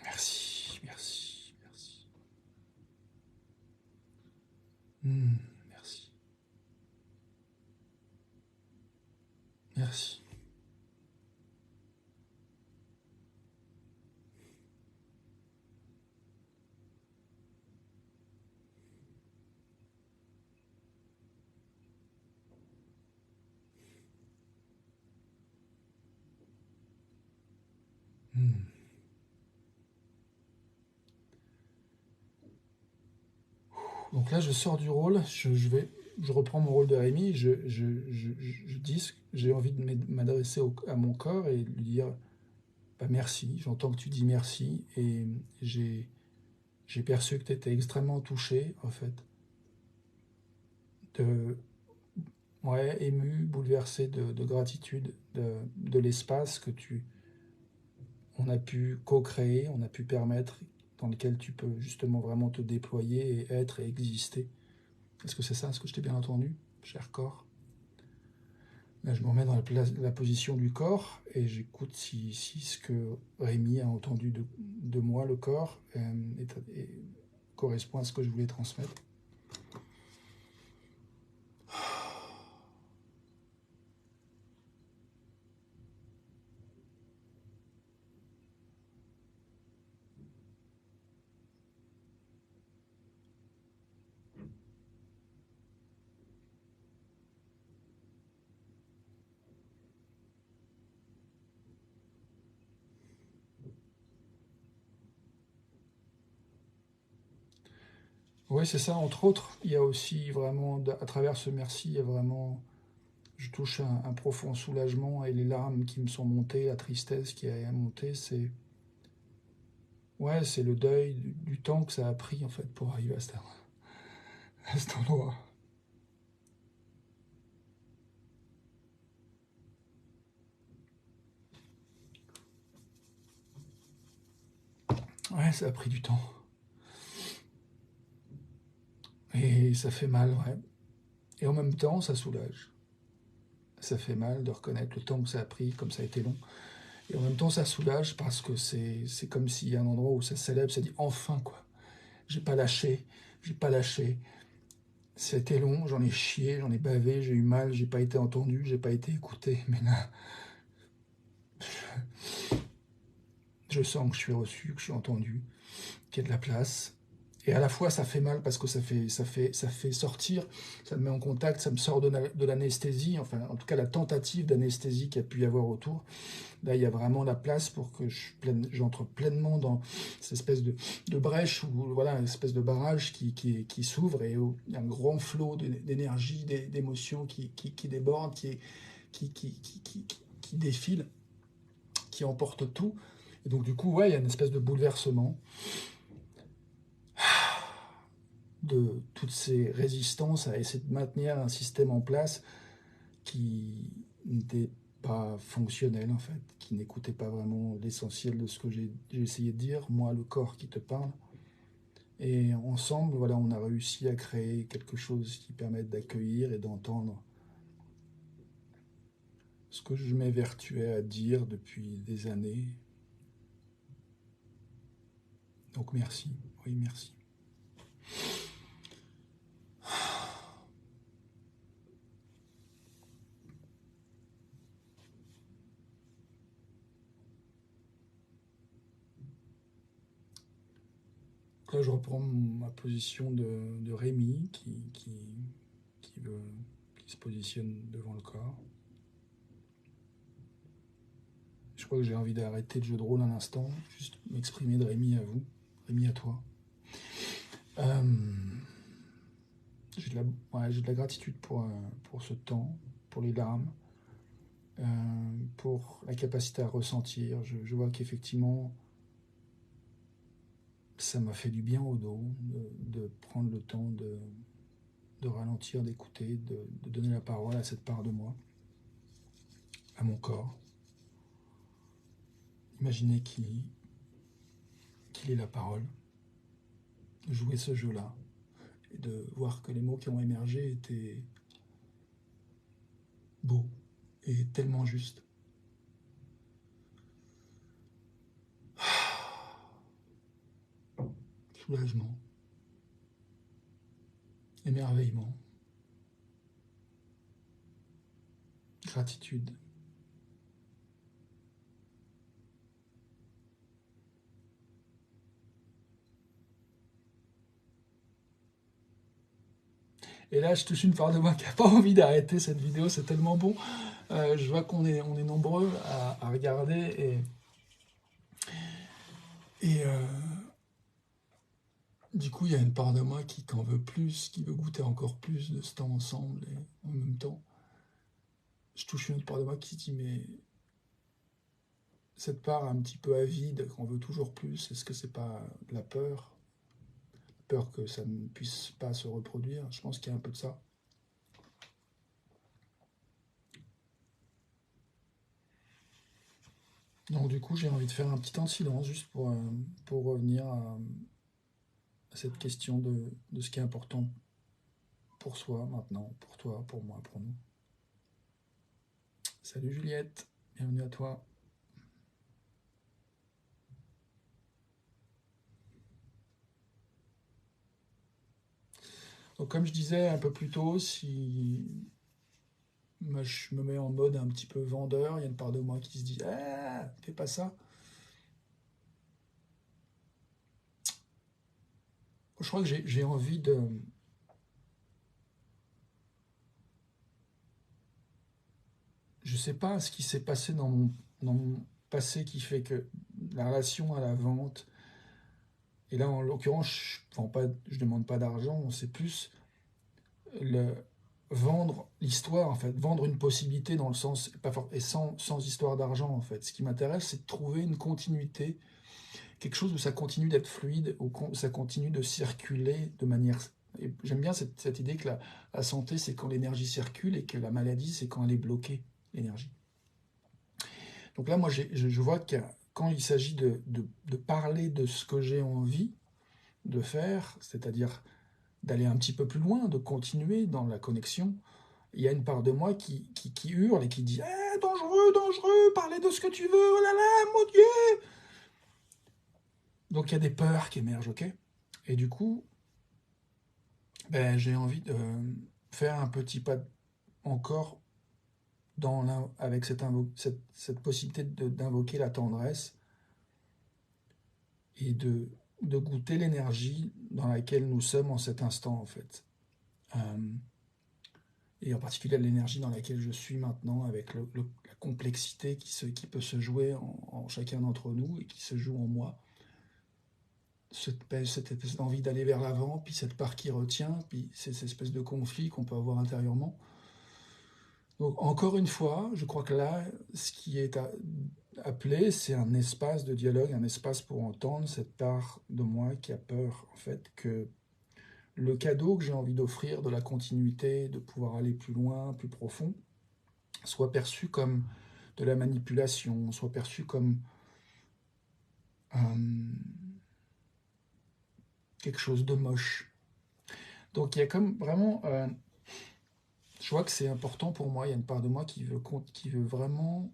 merci, merci, merci. Merci, merci. Hmm. Donc là, je sors du rôle, je reprends mon rôle de Rémi, je dis, j'ai envie de m'adresser à mon corps et lui dire bah, merci. J'entends que tu dis merci et j'ai j'ai perçu que tu étais extrêmement touché, en fait, de, ouais, ému, bouleversé de gratitude, de l'espace on a pu co-créer, on a pu permettre, dans lequel tu peux justement vraiment te déployer et être et exister. Est-ce que c'est ça? Est-ce que je t'ai bien entendu, cher corps? Là, je me remets dans la position du corps et j'écoute si ce que Rémi a entendu de moi, le corps, correspond à ce que je voulais transmettre. Oui, c'est ça, entre autres. Il y a aussi vraiment, à travers ce merci, il y a vraiment, je touche un profond soulagement et les larmes qui me sont montées, la tristesse qui a monté, ouais, c'est le deuil du temps que ça a pris en fait pour arriver à cet endroit. Ouais, ça a pris du temps. Et ça fait mal, ouais. Et en même temps, ça soulage. Ça fait mal de reconnaître le temps que ça a pris, comme ça a été long. Et en même temps, ça soulage parce que c'est comme s'il y a un endroit où ça célèbre, ça dit enfin, quoi. J'ai pas lâché, j'ai pas lâché. C'était long, j'en ai chié, j'en ai bavé, j'ai eu mal, j'ai pas été entendu, j'ai pas été écouté. Mais là, je sens que je suis reçu, que je suis entendu, qu'il y a de la place. Et à la fois, ça fait mal parce que ça fait sortir, ça me met en contact, ça me sort de l'anesthésie, enfin, en tout cas, la tentative d'anesthésie qu'il y a pu y avoir autour. Là, il y a vraiment la place pour que j'entre pleinement dans cette espèce de brèche, ou voilà, une espèce de barrage qui s'ouvre, et il y a un grand flot d'énergie, d'émotions qui déborde, qui défile, qui emporte tout. Et donc, du coup, ouais, il y a une espèce de bouleversement de toutes ces résistances à essayer de maintenir un système en place qui n'était pas fonctionnel, en fait, qui n'écoutait pas vraiment l'essentiel de ce que j'ai essayé de dire, moi, le corps qui te parle. Et ensemble, voilà, on a réussi à créer quelque chose qui permette d'accueillir et d'entendre ce que je m'évertuais à dire depuis des années. Donc merci, oui merci. Là, je reprends ma position de Rémi qui, veut, qui se positionne devant le corps. Je crois que j'ai envie d'arrêter le jeu de rôle un instant, juste m'exprimer de Rémi à vous, Rémi à toi. Euh, j'ai de la gratitude pour ce temps, pour les larmes, pour la capacité à ressentir. Je vois qu'effectivement, ça m'a fait du bien au dos de prendre le temps de ralentir, d'écouter, de donner la parole à cette part de moi, à mon corps. Imaginez qu'il ait la parole, de jouer ce jeu-là, et de voir que les mots qui ont émergé étaient beaux et tellement justes. Soulagement, émerveillement, gratitude. Et là, je touche une part de moi qui n'a pas envie d'arrêter cette vidéo, c'est tellement bon. Je vois on est nombreux à regarder, et du coup, il y a une part de moi qui en veut plus, qui veut goûter encore plus de ce temps ensemble. Et en même temps, je touche une autre part de moi qui se dit, mais cette part un petit peu avide, qu'on veut toujours plus, est-ce que c'est pas de la peur? Peur que ça ne puisse pas se reproduire? Je pense qu'il y a un peu de ça. Donc du coup, j'ai envie de faire un petit temps de silence, juste pour revenir à cette question de ce qui est important pour soi maintenant, pour toi, pour moi, pour nous. Salut Juliette, bienvenue à toi. Donc comme je disais un peu plus tôt, si moi, je me mets en mode un petit peu vendeur, il y a une part de moi qui se dit ah, fais pas ça. Je crois que j'ai envie de. Je sais pas ce qui s'est passé dans mon passé qui fait que la relation à la vente, et là en l'occurrence, je demande pas d'argent, c'est plus le vendre l'histoire, en fait, vendre une possibilité dans le sens, et sans histoire d'argent, en fait. Ce qui m'intéresse, c'est de trouver une continuité, quelque chose où ça continue d'être fluide, où ça continue de circuler de manière. Et j'aime bien cette idée que la santé, c'est quand l'énergie circule, et que la maladie, c'est quand elle est bloquée, l'énergie. Donc là, moi, je vois qu'il y a quand il s'agit de parler de ce que j'ai envie de faire, c'est-à-dire d'aller un petit peu plus loin, de continuer dans la connexion, il y a une part de moi qui hurle et qui dit eh, dangereux, dangereux, parlez de ce que tu veux, oh là là, mon Dieu. Donc il y a des peurs qui émergent, ok. Et du coup, ben, j'ai envie de faire un petit pas encore avec cette possibilité d'invoquer la tendresse et de goûter l'énergie dans laquelle nous sommes en cet instant, en fait. Euh, et en particulier l'énergie dans laquelle je suis maintenant, avec la complexité qui peut se jouer en chacun d'entre nous et qui se joue en moi. Cette espèce d'envie d'aller vers l'avant, puis cette part qui retient, puis cette espèce de conflit qu'on peut avoir intérieurement. Donc encore une fois, je crois que là, ce qui est appelé, c'est un espace de dialogue, un espace pour entendre cette part de moi qui a peur, en fait, que le cadeau que j'ai envie d'offrir de la continuité, de pouvoir aller plus loin, plus profond, soit perçu comme de la manipulation, soit perçu comme euh, quelque chose de moche. Donc il y a comme vraiment... je vois que c'est important pour moi, il y a une part de moi qui veut vraiment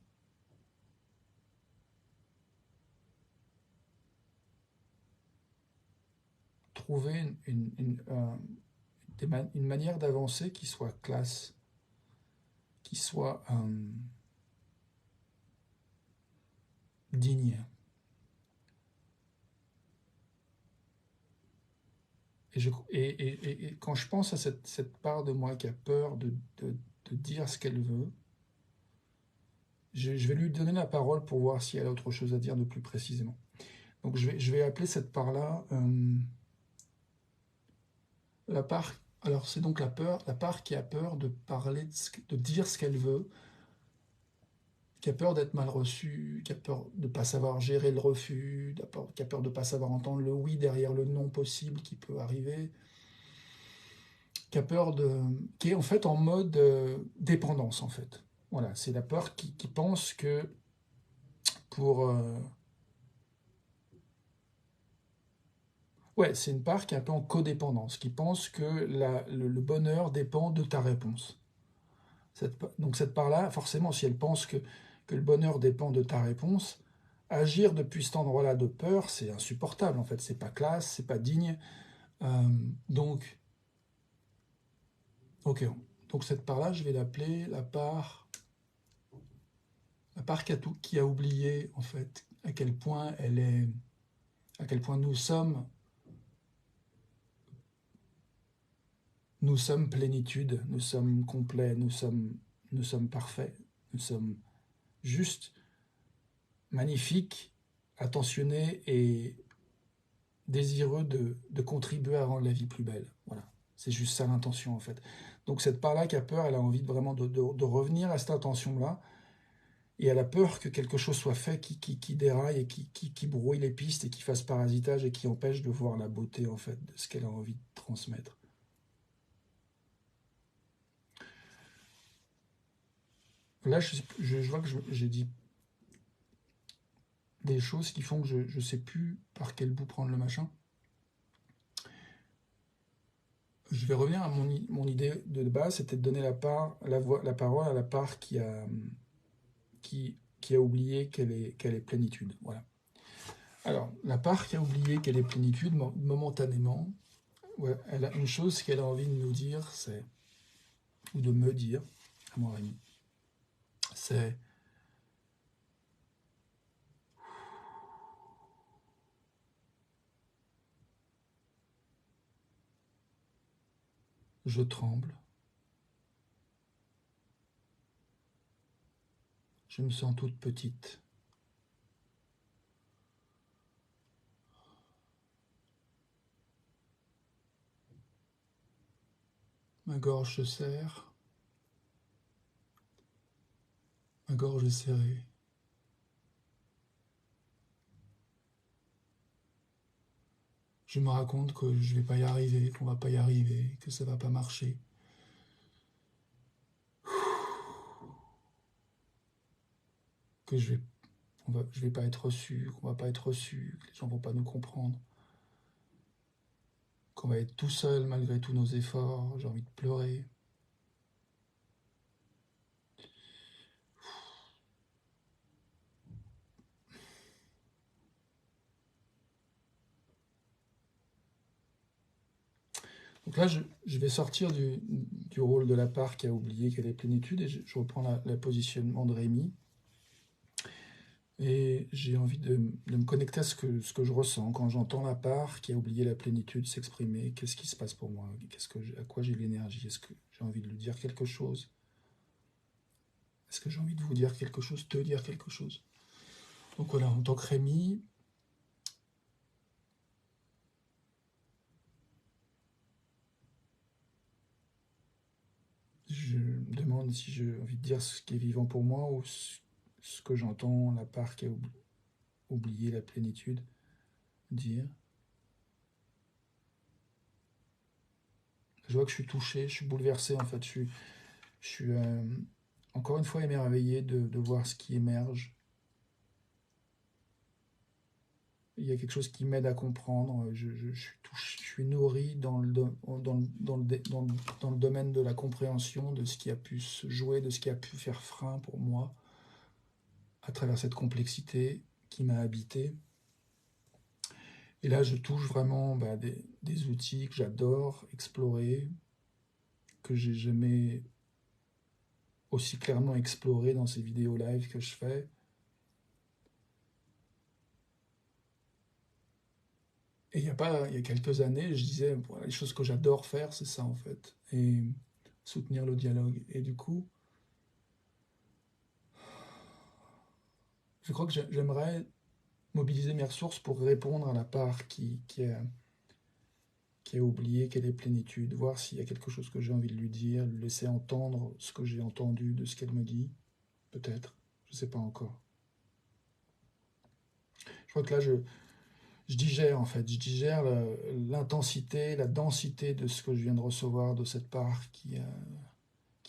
trouver une manière d'avancer qui soit classe, qui soit digne. Et quand je pense à cette part de moi qui a peur de dire ce qu'elle veut, je vais lui donner la parole pour voir si elle a autre chose à dire de plus précisément. Donc je vais appeler cette part-là la part. Alors c'est donc la part qui a peur de parler, de dire ce qu'elle veut, qui a peur d'être mal reçue, qui a peur de ne pas savoir gérer le refus, qui a peur de ne pas savoir entendre le oui derrière le non possible qui peut arriver, qui a peur de, qui est en fait en mode dépendance en fait. Voilà, c'est la peur qui pense que pour ouais, c'est une part qui est un peu en codépendance, qui pense que le bonheur dépend de ta réponse. Donc cette part-là, forcément, si elle pense que le bonheur dépend de ta réponse, agir depuis cet endroit-là de peur, c'est insupportable en fait. C'est pas classe, c'est pas digne. Euh, donc, ok. Donc cette part-là, je vais l'appeler la part qui a oublié en fait à quel point elle est, à quel point nous sommes plénitude, nous sommes complets, nous sommes parfaits, nous sommes justes, magnifiques, attentionnés et désireux de contribuer à rendre la vie plus belle. Voilà. C'est juste ça l'intention en fait. Donc cette part-là qui a peur, elle a envie vraiment de revenir à cette intention-là. Et elle a peur que quelque chose soit fait qui déraille et qui brouille les pistes et qui fasse parasitage et qui empêche de voir la beauté en fait de ce qu'elle a envie de transmettre. Là, je vois que j'ai dit des choses qui font que je ne sais plus par quel bout prendre le machin. Je vais revenir à mon idée de base, c'était de donner la parole à la part qui a oublié qu'elle est plénitude. Voilà. Alors, la part qui a oublié qu'elle est plénitude, momentanément, ouais, elle a une chose qu'elle a envie de nous dire, ou de me dire, à moi Rémi, c'est je tremble, je me sens toute petite. Ma gorge se serre, ma gorge est serrée. Je me raconte que je vais pas y arriver, qu'on va pas y arriver, que ça va pas marcher. Que je vais je vais pas être reçu, qu'on va pas être reçu, que les gens vont pas nous comprendre, qu'on va être tout seul malgré tous nos efforts, j'ai envie de pleurer. Donc là, je vais sortir du rôle de la part qui a oublié qu'elle est plénitude et je reprends le positionnement de Rémi. Et j'ai envie de me connecter à ce que je ressens quand j'entends la part qui a oublié la plénitude s'exprimer. Qu'est-ce qui se passe pour moi? À quoi j'ai l'énergie? Est-ce que j'ai envie de lui dire quelque chose? Est-ce que j'ai envie de vous dire quelque chose, te dire quelque chose? Donc voilà, en tant que Rémi, je me demande si j'ai envie de dire ce qui est vivant pour moi ou ce que j'entends, la part qui a oublié la plénitude, dire. Je vois que je suis touché, je suis bouleversé en fait. Je suis encore une fois émerveillé de voir ce qui émerge. Il y a quelque chose qui m'aide à comprendre. Je suis nourri dans le domaine de la compréhension de ce qui a pu se jouer, de ce qui a pu faire frein pour moi à travers cette complexité qui m'a habité. Et là, je touche vraiment des outils que j'adore explorer, que j'ai jamais aussi clairement exploré dans ces vidéos live que je fais. Et il y a quelques années, je disais, voilà, les choses que j'adore faire, c'est ça en fait. Et soutenir le dialogue. Et du coup, je crois que j'aimerais mobiliser mes ressources pour répondre à la part qui a oublié quelle est plénitude, voir s'il y a quelque chose que j'ai envie de lui dire, lui laisser entendre ce que j'ai entendu de ce qu'elle me dit, peut-être, je ne sais pas encore. Je crois que là, je digère en fait, je digère l'intensité, la densité de ce que je viens de recevoir, de cette part qui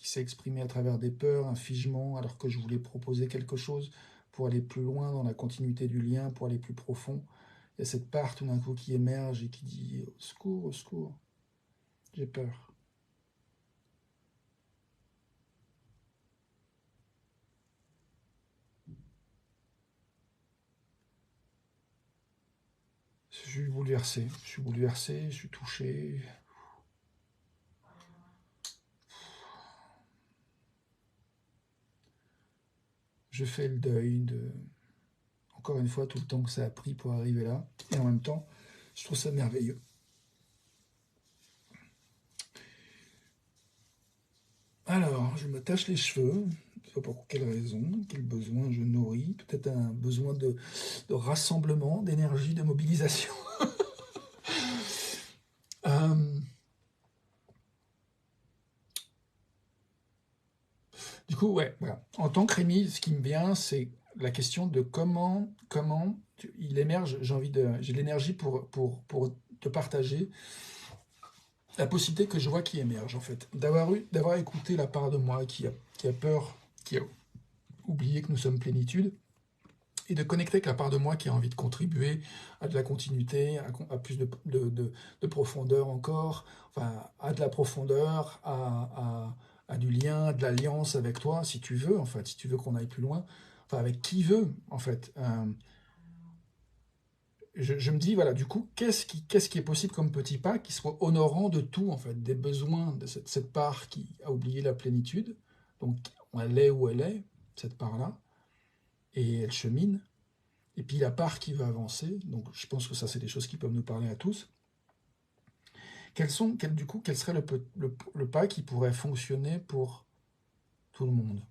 s'est exprimée à travers des peurs, un figement, alors que je voulais proposer quelque chose pour aller plus loin dans la continuité du lien, pour aller plus profond. Il y a cette part tout d'un coup qui émerge et qui dit au secours, j'ai peur. Je suis touché. Je fais le deuil de, encore une fois, tout le temps que ça a pris pour arriver là. Et en même temps, je trouve ça merveilleux. Alors, je me tâche les cheveux. Je ne sais pas pour quelle raison, quel besoin je nourris. Peut-être un besoin de rassemblement, d'énergie, de mobilisation. Euh, du coup, ouais, voilà. En tant que Rémi, ce qui me vient, c'est la question de comment il émerge. J'ai l'énergie pour te partager la possibilité que je vois qui émerge, en fait. D'avoir écouté la part de moi qui a peur, qui a oublié que nous sommes plénitude, et de connecter avec la part de moi qui a envie de contribuer à de la continuité, à plus de profondeur encore, enfin, à de la profondeur, à du lien, à de l'alliance avec toi, si tu veux, en fait, si tu veux qu'on aille plus loin, enfin, avec qui veut, en fait. Je me dis, voilà, du coup, qu'est-ce qui est possible comme petit pas qui soit honorant de tout, en fait, des besoins de cette part qui a oublié la plénitude, donc elle est où elle est, cette part-là, et elle chemine, et puis la part qui va avancer, donc je pense que ça c'est des choses qui peuvent nous parler à tous. Du coup, quel serait le pas qui pourrait fonctionner pour tout le monde?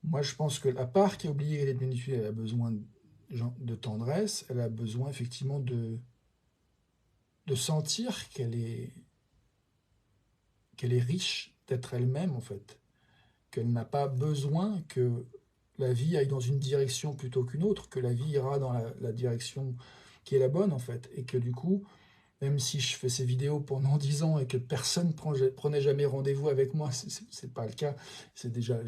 Moi je pense que la part qui a oublié les bénéfices, elle a besoin de tendresse, elle a besoin effectivement de sentir qu'elle est riche d'être elle-même en fait, qu'elle n'a pas besoin que la vie aille dans une direction plutôt qu'une autre, que la vie ira dans la direction qui est la bonne en fait, et que du coup, même si je fais ces vidéos pendant 10 ans et que personne prenait jamais rendez-vous avec moi, c'est pas le cas. J'ai déjà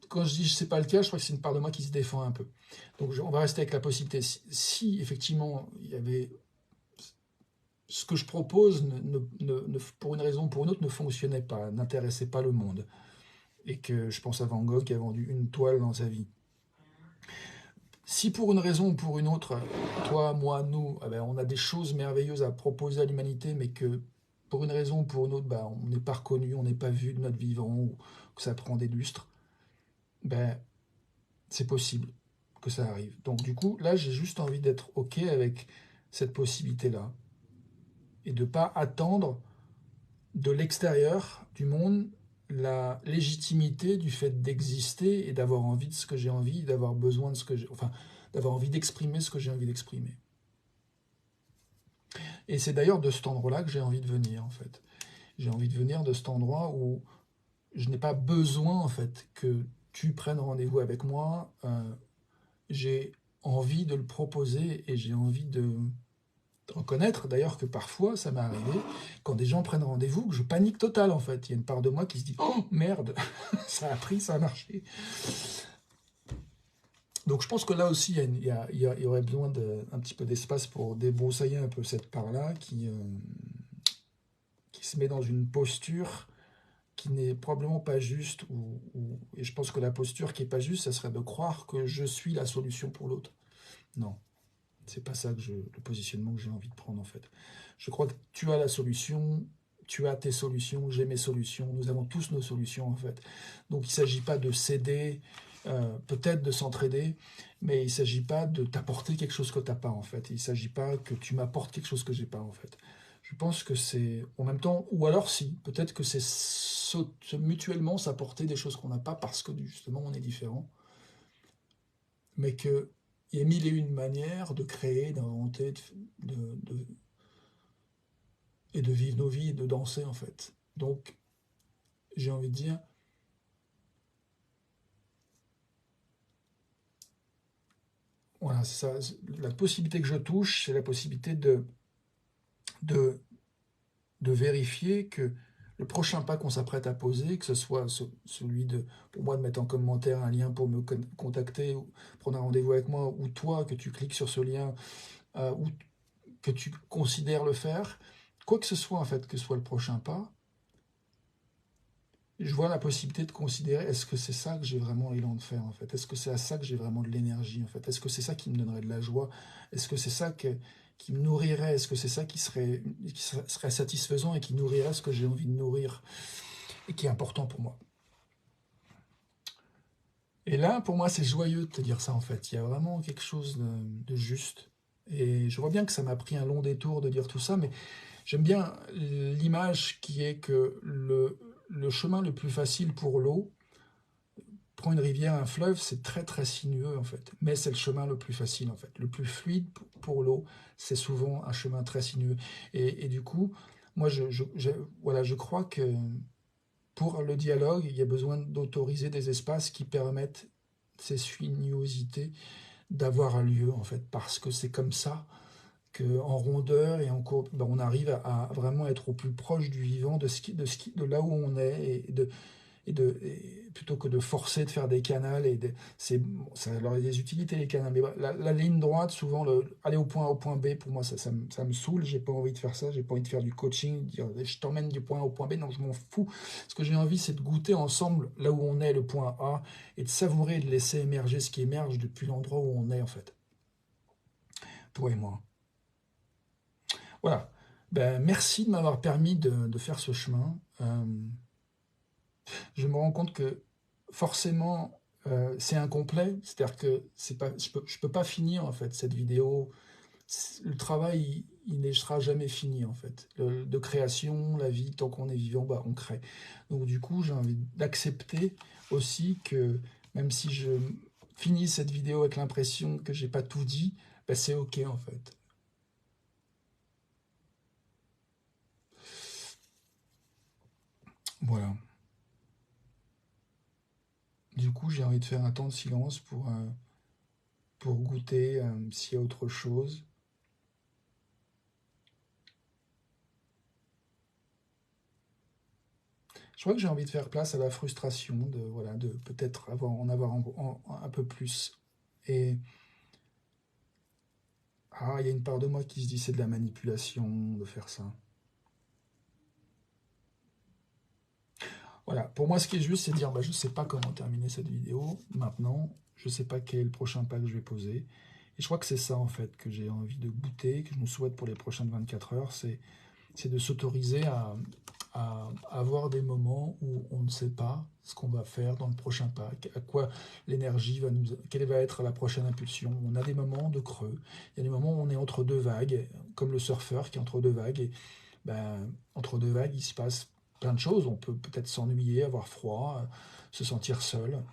quand je dis c'est pas le cas, je crois que c'est une part de moi qui se défend un peu. Donc on va rester avec la possibilité. Si effectivement il y avait ce que je propose, pour une raison ou pour une autre, ne fonctionnait pas, n'intéressait pas le monde, et que je pense à Van Gogh qui a vendu une toile dans sa vie. Si pour une raison ou pour une autre, toi, moi, nous, eh ben, on a des choses merveilleuses à proposer à l'humanité, mais que pour une raison ou pour une autre, ben, on n'est pas reconnu, on n'est pas vu de notre vivant, ou que ça prend des lustres, ben, c'est possible que ça arrive. Donc du coup, là, j'ai juste envie d'être OK avec cette possibilité-là, et de ne pas attendre de l'extérieur du monde la légitimité du fait d'exister et d'avoir envie de ce que j'ai envie, d'avoir besoin de ce que j'ai, enfin, d'avoir envie d'exprimer ce que j'ai envie d'exprimer. Et c'est d'ailleurs de cet endroit-là que j'ai envie de venir, en fait. J'ai envie de venir de cet endroit où je n'ai pas besoin, en fait, que tu prennes rendez-vous avec moi. J'ai envie de le proposer et j'ai envie de reconnaître d'ailleurs que parfois, ça m'est arrivé, quand des gens prennent rendez-vous, que je panique total, en fait. Il y a une part de moi qui se dit « Oh, merde, ça a pris, ça a marché ». Donc je pense que là aussi, il y aurait besoin d'un petit peu d'espace pour débroussailler un peu cette part-là qui se met dans une posture qui n'est probablement pas juste. Et je pense que la posture qui n'est pas juste, ça serait de croire que je suis la solution pour l'autre. Non, c'est pas ça le positionnement que j'ai envie de prendre en fait. Je crois que tu as la solution, tu as tes solutions, j'ai mes solutions, nous avons tous nos solutions en fait. Donc il ne s'agit pas de céder, peut-être de s'entraider, mais il ne s'agit pas de t'apporter quelque chose que tu n'as pas en fait. Il ne s'agit pas que tu m'apportes quelque chose que j'ai pas en fait. Je pense que c'est en même temps, ou alors si, peut-être que c'est mutuellement s'apporter des choses qu'on n'a pas parce que justement on est différent, mais qu'il y a mille et une manières de créer, d'inventer, et de vivre nos vies et de danser en fait. Donc j'ai envie de dire, voilà, ça, la possibilité que je touche, c'est la possibilité de, de vérifier que le prochain pas qu'on s'apprête à poser, que ce soit celui de, pour moi, de mettre en commentaire un lien pour me contacter, ou prendre un rendez-vous avec moi, ou toi, que tu cliques sur ce lien, ou que tu considères le faire, quoi que ce soit, en fait, que ce soit le prochain pas, je vois la possibilité de considérer, est-ce que c'est ça que j'ai vraiment l'élan de faire, en fait? Est-ce que c'est à ça que j'ai vraiment de l'énergie, en fait? Est-ce que c'est ça qui me donnerait de la joie? Est-ce que c'est ça qui me nourrirait? Est-ce que c'est ça qui serait satisfaisant et qui nourrirait ce que j'ai envie de nourrir et qui est important pour moi? Et là, pour moi, c'est joyeux de te dire ça, en fait. Il y a vraiment quelque chose de juste. Et je vois bien que ça m'a pris un long détour de dire tout ça, mais j'aime bien l'image qui est que le chemin le plus facile pour l'eau, prends une rivière, un fleuve, c'est très très sinueux en fait, mais c'est le chemin le plus facile en fait. Le plus fluide pour l'eau, c'est souvent un chemin très sinueux. Et du coup, moi voilà, je crois que pour le dialogue, il y a besoin d'autoriser des espaces qui permettent ces sinuosités d'avoir un lieu en fait, parce que c'est comme ça qu'en rondeur et ben, on arrive à vraiment être au plus proche du vivant, de là où on est, et plutôt que de forcer de faire des canals, ça leur a des utilités les canals, mais la ligne droite, souvent, aller au point A au point B, pour moi, ça me saoule, j'ai pas envie de faire ça, j'ai pas envie de faire du coaching, dire je t'emmène du point A au point B, non, je m'en fous. Ce que j'ai envie, c'est de goûter ensemble là où on est, le point A, et de savourer, de laisser émerger ce qui émerge depuis l'endroit où on est, en fait, toi et moi. Voilà. Ben, merci de m'avoir permis de faire ce chemin. Je me rends compte que forcément, c'est incomplet. C'est-à-dire que c'est pas, je peux pas finir en fait cette vidéo. Le travail, il ne sera jamais fini en fait. De création, la vie, tant qu'on est vivant, bah, on crée. Donc du coup, j'ai envie d'accepter aussi que même si je finis cette vidéo avec l'impression que j'ai pas tout dit, bah, c'est ok en fait. Voilà. Du coup, j'ai envie de faire un temps de silence pour goûter s'il y a autre chose. Je crois que j'ai envie de faire place à la frustration, de, voilà, de peut-être en avoir un peu plus. Et il y a une part de moi qui se dit c'est de la manipulation de faire ça. Voilà, pour moi ce qui est juste c'est de dire je ne sais pas comment terminer cette vidéo maintenant, je ne sais pas quel est le prochain pas que je vais poser. Et je crois que c'est ça en fait que j'ai envie de goûter, que je me souhaite pour les prochaines 24 heures, c'est de s'autoriser à avoir des moments où on ne sait pas ce qu'on va faire dans le prochain pas, à quoi l'énergie va nous, quelle va être la prochaine impulsion. On a des moments de creux, il y a des moments où on est entre deux vagues, comme le surfeur qui est entre deux vagues, et entre deux vagues il se passe plein de choses, on peut peut-être s'ennuyer, avoir froid, se sentir seul,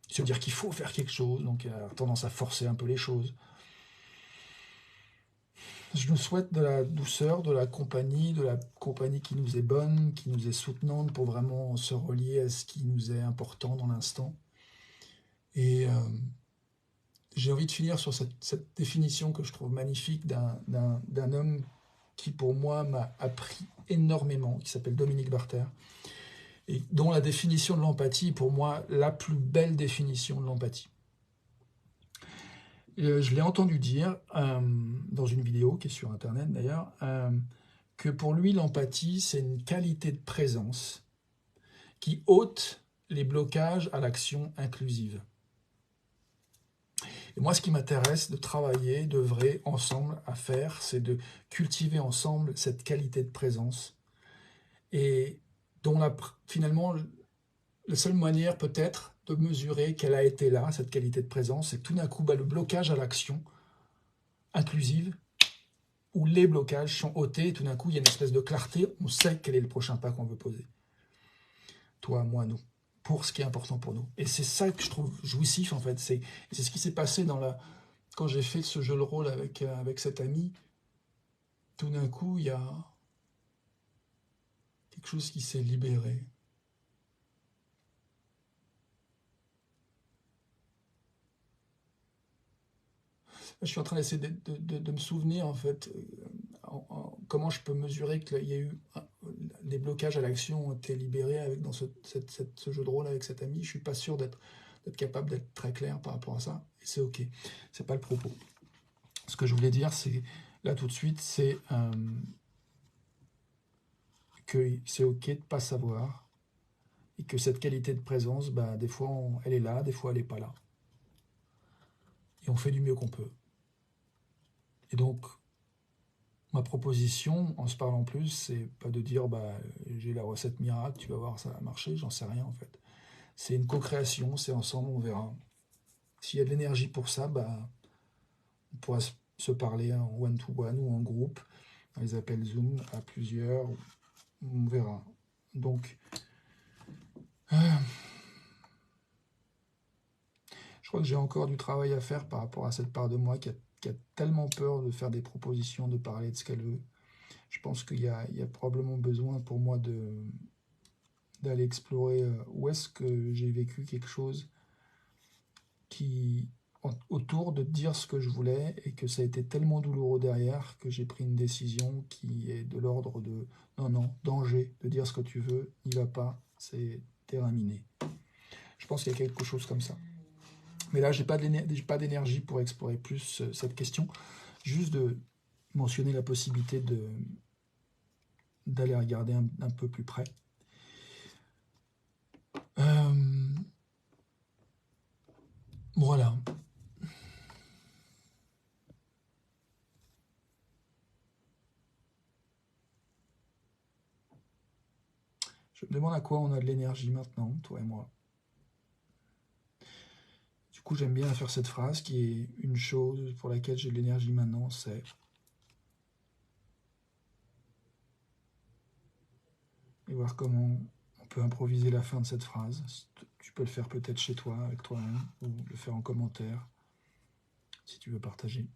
se dire qu'il faut faire quelque chose, donc avoir tendance à forcer un peu les choses. Je nous souhaite de la douceur, de la compagnie qui nous est bonne, qui nous est soutenante pour vraiment se relier à ce qui nous est important dans l'instant. Et j'ai envie de finir sur cette définition que je trouve magnifique d'un homme qui pour moi m'a appris énormément, qui s'appelle Dominique Barter, et dont la définition de l'empathie est pour moi la plus belle définition de l'empathie. Je l'ai entendu dire dans une vidéo qui est sur internet d'ailleurs, que pour lui l'empathie c'est une qualité de présence qui ôte les blocages à l'action inclusive. Et moi ce qui m'intéresse de travailler, d'œuvrer ensemble à faire, c'est de cultiver ensemble cette qualité de présence et dont finalement la seule manière peut-être de mesurer qu'elle a été là, cette qualité de présence, c'est que tout d'un coup le blocage à l'action inclusive où les blocages sont ôtés et tout d'un coup il y a une espèce de clarté, on sait quel est le prochain pas qu'on veut poser. Toi, moi, nous, pour ce qui est important pour nous. Et c'est ça que je trouve jouissif en fait, c'est ce qui s'est passé quand j'ai fait ce jeu de rôle avec cet ami, tout d'un coup il y a quelque chose qui s'est libéré. Je suis en train d'essayer de me souvenir en fait comment je peux mesurer qu'il y a eu des blocages à l'action ont été libérés dans ce jeu de rôle avec cet ami. Je suis pas sûr d'être capable d'être très clair par rapport à ça. Et c'est ok, c'est pas le propos. Ce que je voulais dire, c'est là tout de suite, c'est que c'est ok de pas savoir et que cette qualité de présence, des fois elle est là, des fois elle est pas là. Et on fait du mieux qu'on peut. Et donc ma proposition, en se parlant plus, c'est pas de dire j'ai la recette miracle, tu vas voir, ça va marcher, j'en sais rien en fait. C'est une co-création, c'est ensemble, on verra. S'il y a de l'énergie pour ça, on pourra se parler en one-to-one ou en groupe, dans les appels Zoom à plusieurs, on verra. Donc, je crois que j'ai encore du travail à faire par rapport à cette part de moi qui a tellement peur de faire des propositions, de parler de ce qu'elle veut. Je pense qu'il y a probablement besoin pour moi d'aller explorer où est-ce que j'ai vécu quelque chose autour de dire ce que je voulais et que ça a été tellement douloureux derrière que j'ai pris une décision qui est de l'ordre de non, danger, de dire ce que tu veux, n'y va pas, c'est terminé. Je pense qu'il y a quelque chose comme ça. Mais là, j'ai pas d'énergie pour explorer plus cette question. Juste de mentionner la possibilité d'aller regarder un peu plus près. Voilà. Je me demande à quoi on a de l'énergie maintenant, toi et moi. Du coup, j'aime bien faire cette phrase qui est une chose pour laquelle j'ai de l'énergie maintenant, c'est et voir comment on peut improviser la fin de cette phrase. Tu peux le faire peut-être chez toi, avec toi-même, ou le faire en commentaire, si tu veux partager.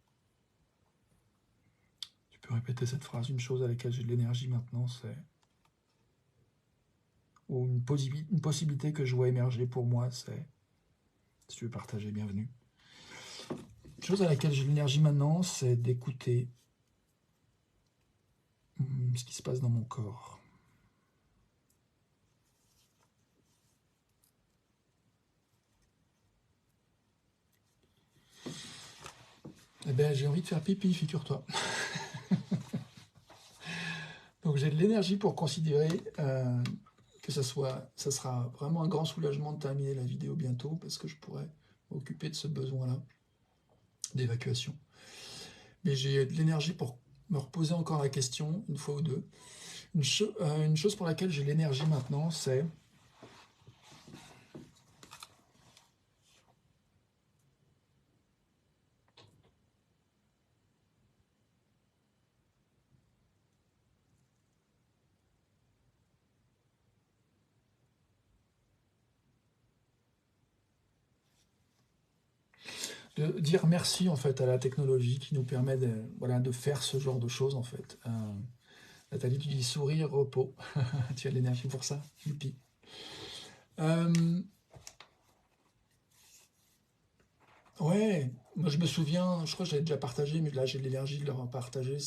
Tu peux répéter cette phrase, une chose à laquelle j'ai de l'énergie maintenant, c'est... Ou une possibilité que je vois émerger pour moi, c'est... Si tu veux partager, bienvenue. Une chose à laquelle j'ai de l'énergie maintenant, c'est d'écouter ce qui se passe dans mon corps. Eh ben, j'ai envie de faire pipi, figure-toi. Donc j'ai de l'énergie pour considérer que ça sera vraiment un grand soulagement de terminer la vidéo bientôt, parce que je pourrais m'occuper de ce besoin-là d'évacuation. Mais j'ai de l'énergie pour me reposer encore la question, une fois ou deux. Une chose pour laquelle j'ai l'énergie maintenant, c'est de dire merci en fait à la technologie qui nous permet de, voilà, de faire ce genre de choses en fait. Nathalie, tu dis sourire, repos. Tu as de l'énergie pour ça? Youpi. Ouais, moi je me souviens, je crois que j'avais déjà partagé, mais là j'ai de l'énergie de leur partager.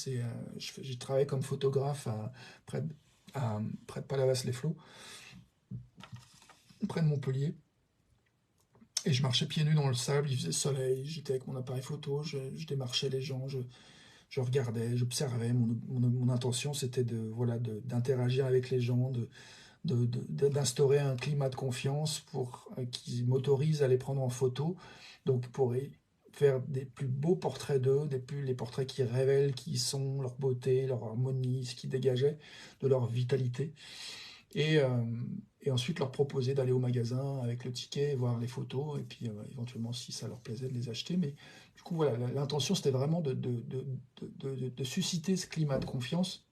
J'ai travaillé comme photographe près, près de Palavas-les-Flots, près de Montpellier. Et je marchais pieds nus dans le sable, il faisait soleil, j'étais avec mon appareil photo, je démarchais les gens, je regardais, j'observais. Mon intention c'était de, voilà, d'interagir avec les gens, d'instaurer un climat de confiance pour qui m'autorise à les prendre en photo, donc pour faire des plus beaux portraits d'eux, les portraits qui révèlent qui ils sont, leur beauté, leur harmonie, ce qui dégageait de leur vitalité. Et, euh, et ensuite leur proposer d'aller au magasin avec le ticket, voir les photos, et puis éventuellement si ça leur plaisait de les acheter. Mais du coup voilà, l'intention c'était vraiment de susciter ce climat de confiance.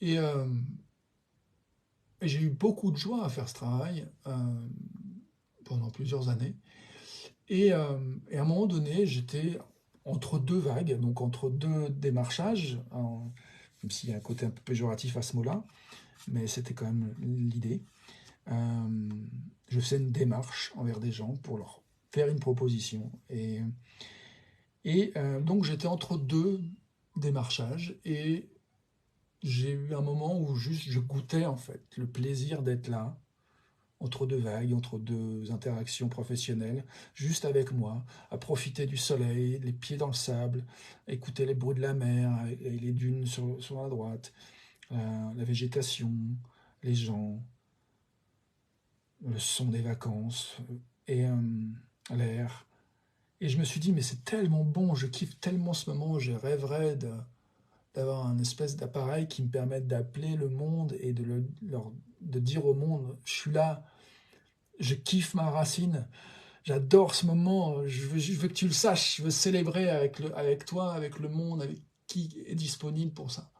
Et, euh, et j'ai eu beaucoup de joie à faire ce travail pendant plusieurs années. Et à un moment donné, j'étais entre deux vagues, donc entre deux démarchages, même s'il y a un côté un peu péjoratif à ce mot-là, mais c'était quand même l'idée. Euh, je faisais une démarche envers des gens pour leur faire une proposition. Donc j'étais entre deux démarchages et j'ai eu un moment où juste je goûtais en fait le plaisir d'être là, entre deux vagues, entre deux interactions professionnelles, juste avec moi, à profiter du soleil, les pieds dans le sable, à écouter les bruits de la mer et les dunes sur la droite, la végétation, les gens, le son des vacances et l'air. Et je me suis dit, mais c'est tellement bon, je kiffe tellement ce moment, je rêverais d'avoir un espèce d'appareil qui me permette d'appeler le monde et de dire au monde, je suis là, je kiffe ma racine, j'adore ce moment, je veux que tu le saches, je veux célébrer avec toi, avec le monde, avec qui est disponible pour ça.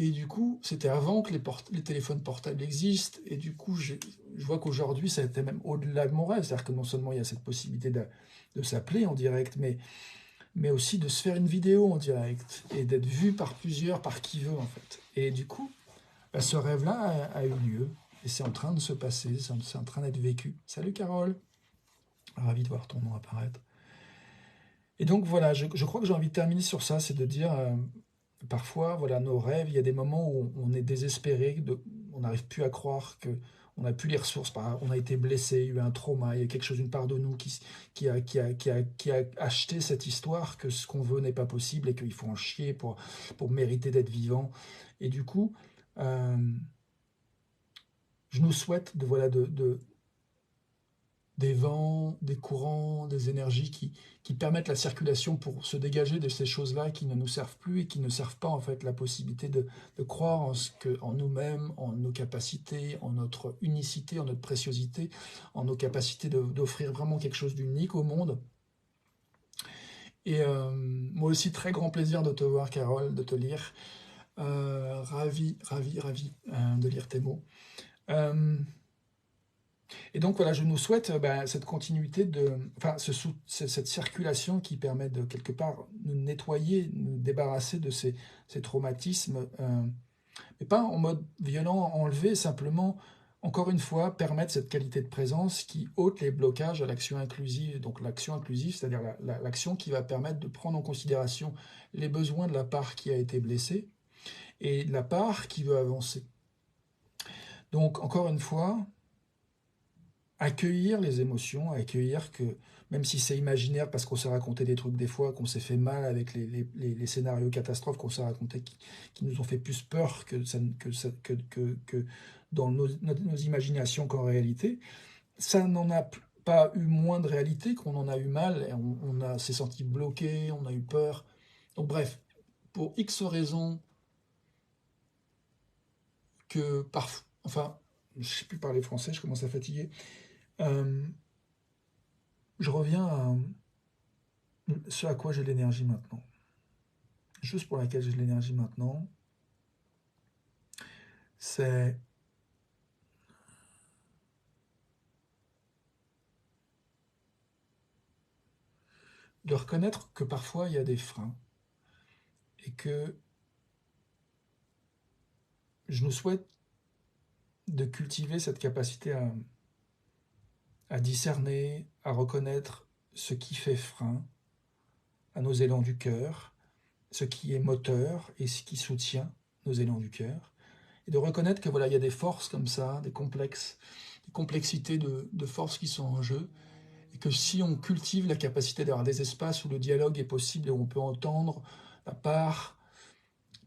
Et du coup, c'était avant que les téléphones portables existent, et du coup, je vois qu'aujourd'hui, ça a été même au-delà de mon rêve, c'est-à-dire que non seulement il y a cette possibilité de s'appeler en direct, mais aussi de se faire une vidéo en direct, et d'être vu par plusieurs, par qui veut en fait. Et du coup, bah, ce rêve-là a eu lieu, et c'est en train de se passer, c'est en train d'être vécu. Salut Carole, ravi de voir ton nom apparaître. Et donc voilà, je crois que j'ai envie de terminer sur ça, c'est de dire, parfois, voilà, nos rêves, il y a des moments où on est désespéré, on n'arrive plus à croire que on n'a plus les ressources, on a été blessé, il y a eu un trauma, il y a quelque chose, une part de nous qui a acheté cette histoire que ce qu'on veut n'est pas possible et qu'il faut en chier pour mériter d'être vivant. Et du coup, euh, je nous souhaite voilà, des vents, des courants, des énergies qui permettent la circulation pour se dégager de ces choses-là qui ne nous servent plus et qui ne servent pas en fait la possibilité de croire en nous-mêmes, en nos capacités, en notre unicité, en notre préciosité, en nos capacités d'offrir vraiment quelque chose d'unique au monde. Et moi aussi, très grand plaisir de te voir, Carole, de te lire. Ravi, ravi, ravi de lire tes mots. Euh, Et donc voilà, je nous souhaite cette continuité enfin, cette circulation qui permet de quelque part nous nettoyer, nous débarrasser de ces traumatismes, mais pas en mode violent, enlever, simplement, encore une fois, permettre cette qualité de présence qui ôte les blocages à l'action inclusive. Donc l'action inclusive, c'est-à-dire l'action qui va permettre de prendre en considération les besoins de la part qui a été blessée et de la part qui veut avancer. Donc encore une fois, accueillir les émotions, accueillir que, même si c'est imaginaire parce qu'on s'est raconté des trucs des fois, qu'on s'est fait mal avec les scénarios catastrophes qu'on s'est racontés qui nous ont fait plus peur que dans nos imaginations qu'en réalité, ça n'en a pas eu moins de réalité qu'on en a eu mal, et on s'est senti bloqué, on a eu peur. Donc bref, pour X raisons que parfois, enfin, je ne sais plus parler français, je commence à fatiguer, euh, je reviens à ce à quoi j'ai l'énergie maintenant. Juste pour laquelle j'ai de l'énergie maintenant, c'est de reconnaître que parfois il y a des freins et que je nous souhaite de cultiver cette capacité à discerner, à reconnaître ce qui fait frein à nos élans du cœur, ce qui est moteur et ce qui soutient nos élans du cœur, et de reconnaître que voilà, il y a des forces comme ça, des complexités de forces qui sont en jeu, et que si on cultive la capacité d'avoir des espaces où le dialogue est possible et où on peut entendre la part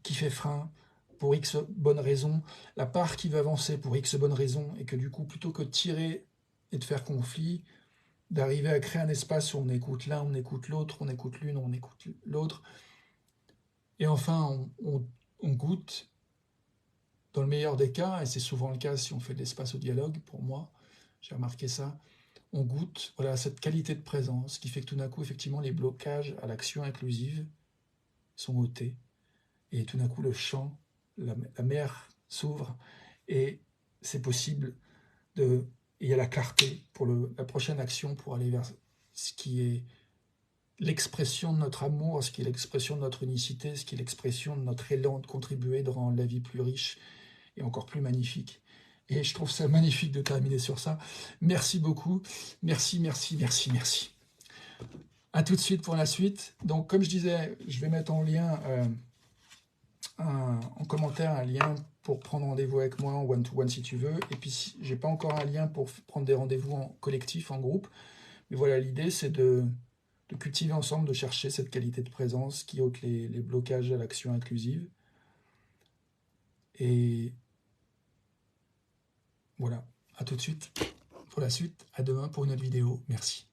qui fait frein pour X bonnes raisons, la part qui veut avancer pour X bonnes raisons, et que du coup, plutôt que de tirer et de faire conflit, d'arriver à créer un espace où on écoute l'un, on écoute l'autre, on écoute l'une, on écoute l'autre, et enfin on goûte, dans le meilleur des cas, et c'est souvent le cas si on fait de l'espace au dialogue, pour moi, j'ai remarqué ça, on goûte voilà, cette qualité de présence qui fait que tout d'un coup, effectivement, les blocages à l'action inclusive sont ôtés, et tout d'un coup, le champ, la mer s'ouvre, et c'est possible de... Il y a la clarté pour la prochaine action, pour aller vers ce qui est l'expression de notre amour, ce qui est l'expression de notre unicité, ce qui est l'expression de notre élan de contribuer, de rendre la vie plus riche et encore plus magnifique. Et je trouve ça magnifique de terminer sur ça. Merci beaucoup. Merci, merci, merci, merci. À tout de suite pour la suite. Donc, comme je disais, je vais mettre en lien, en commentaire, un lien pour prendre rendez-vous avec moi en one-to-one si tu veux. Et puis, si j'ai pas encore un lien pour prendre des rendez-vous en collectif, en groupe. Mais voilà, l'idée, c'est de cultiver ensemble, de chercher cette qualité de présence qui ôte les blocages à l'action inclusive. Et voilà, à tout de suite pour la suite. À demain pour une autre vidéo. Merci.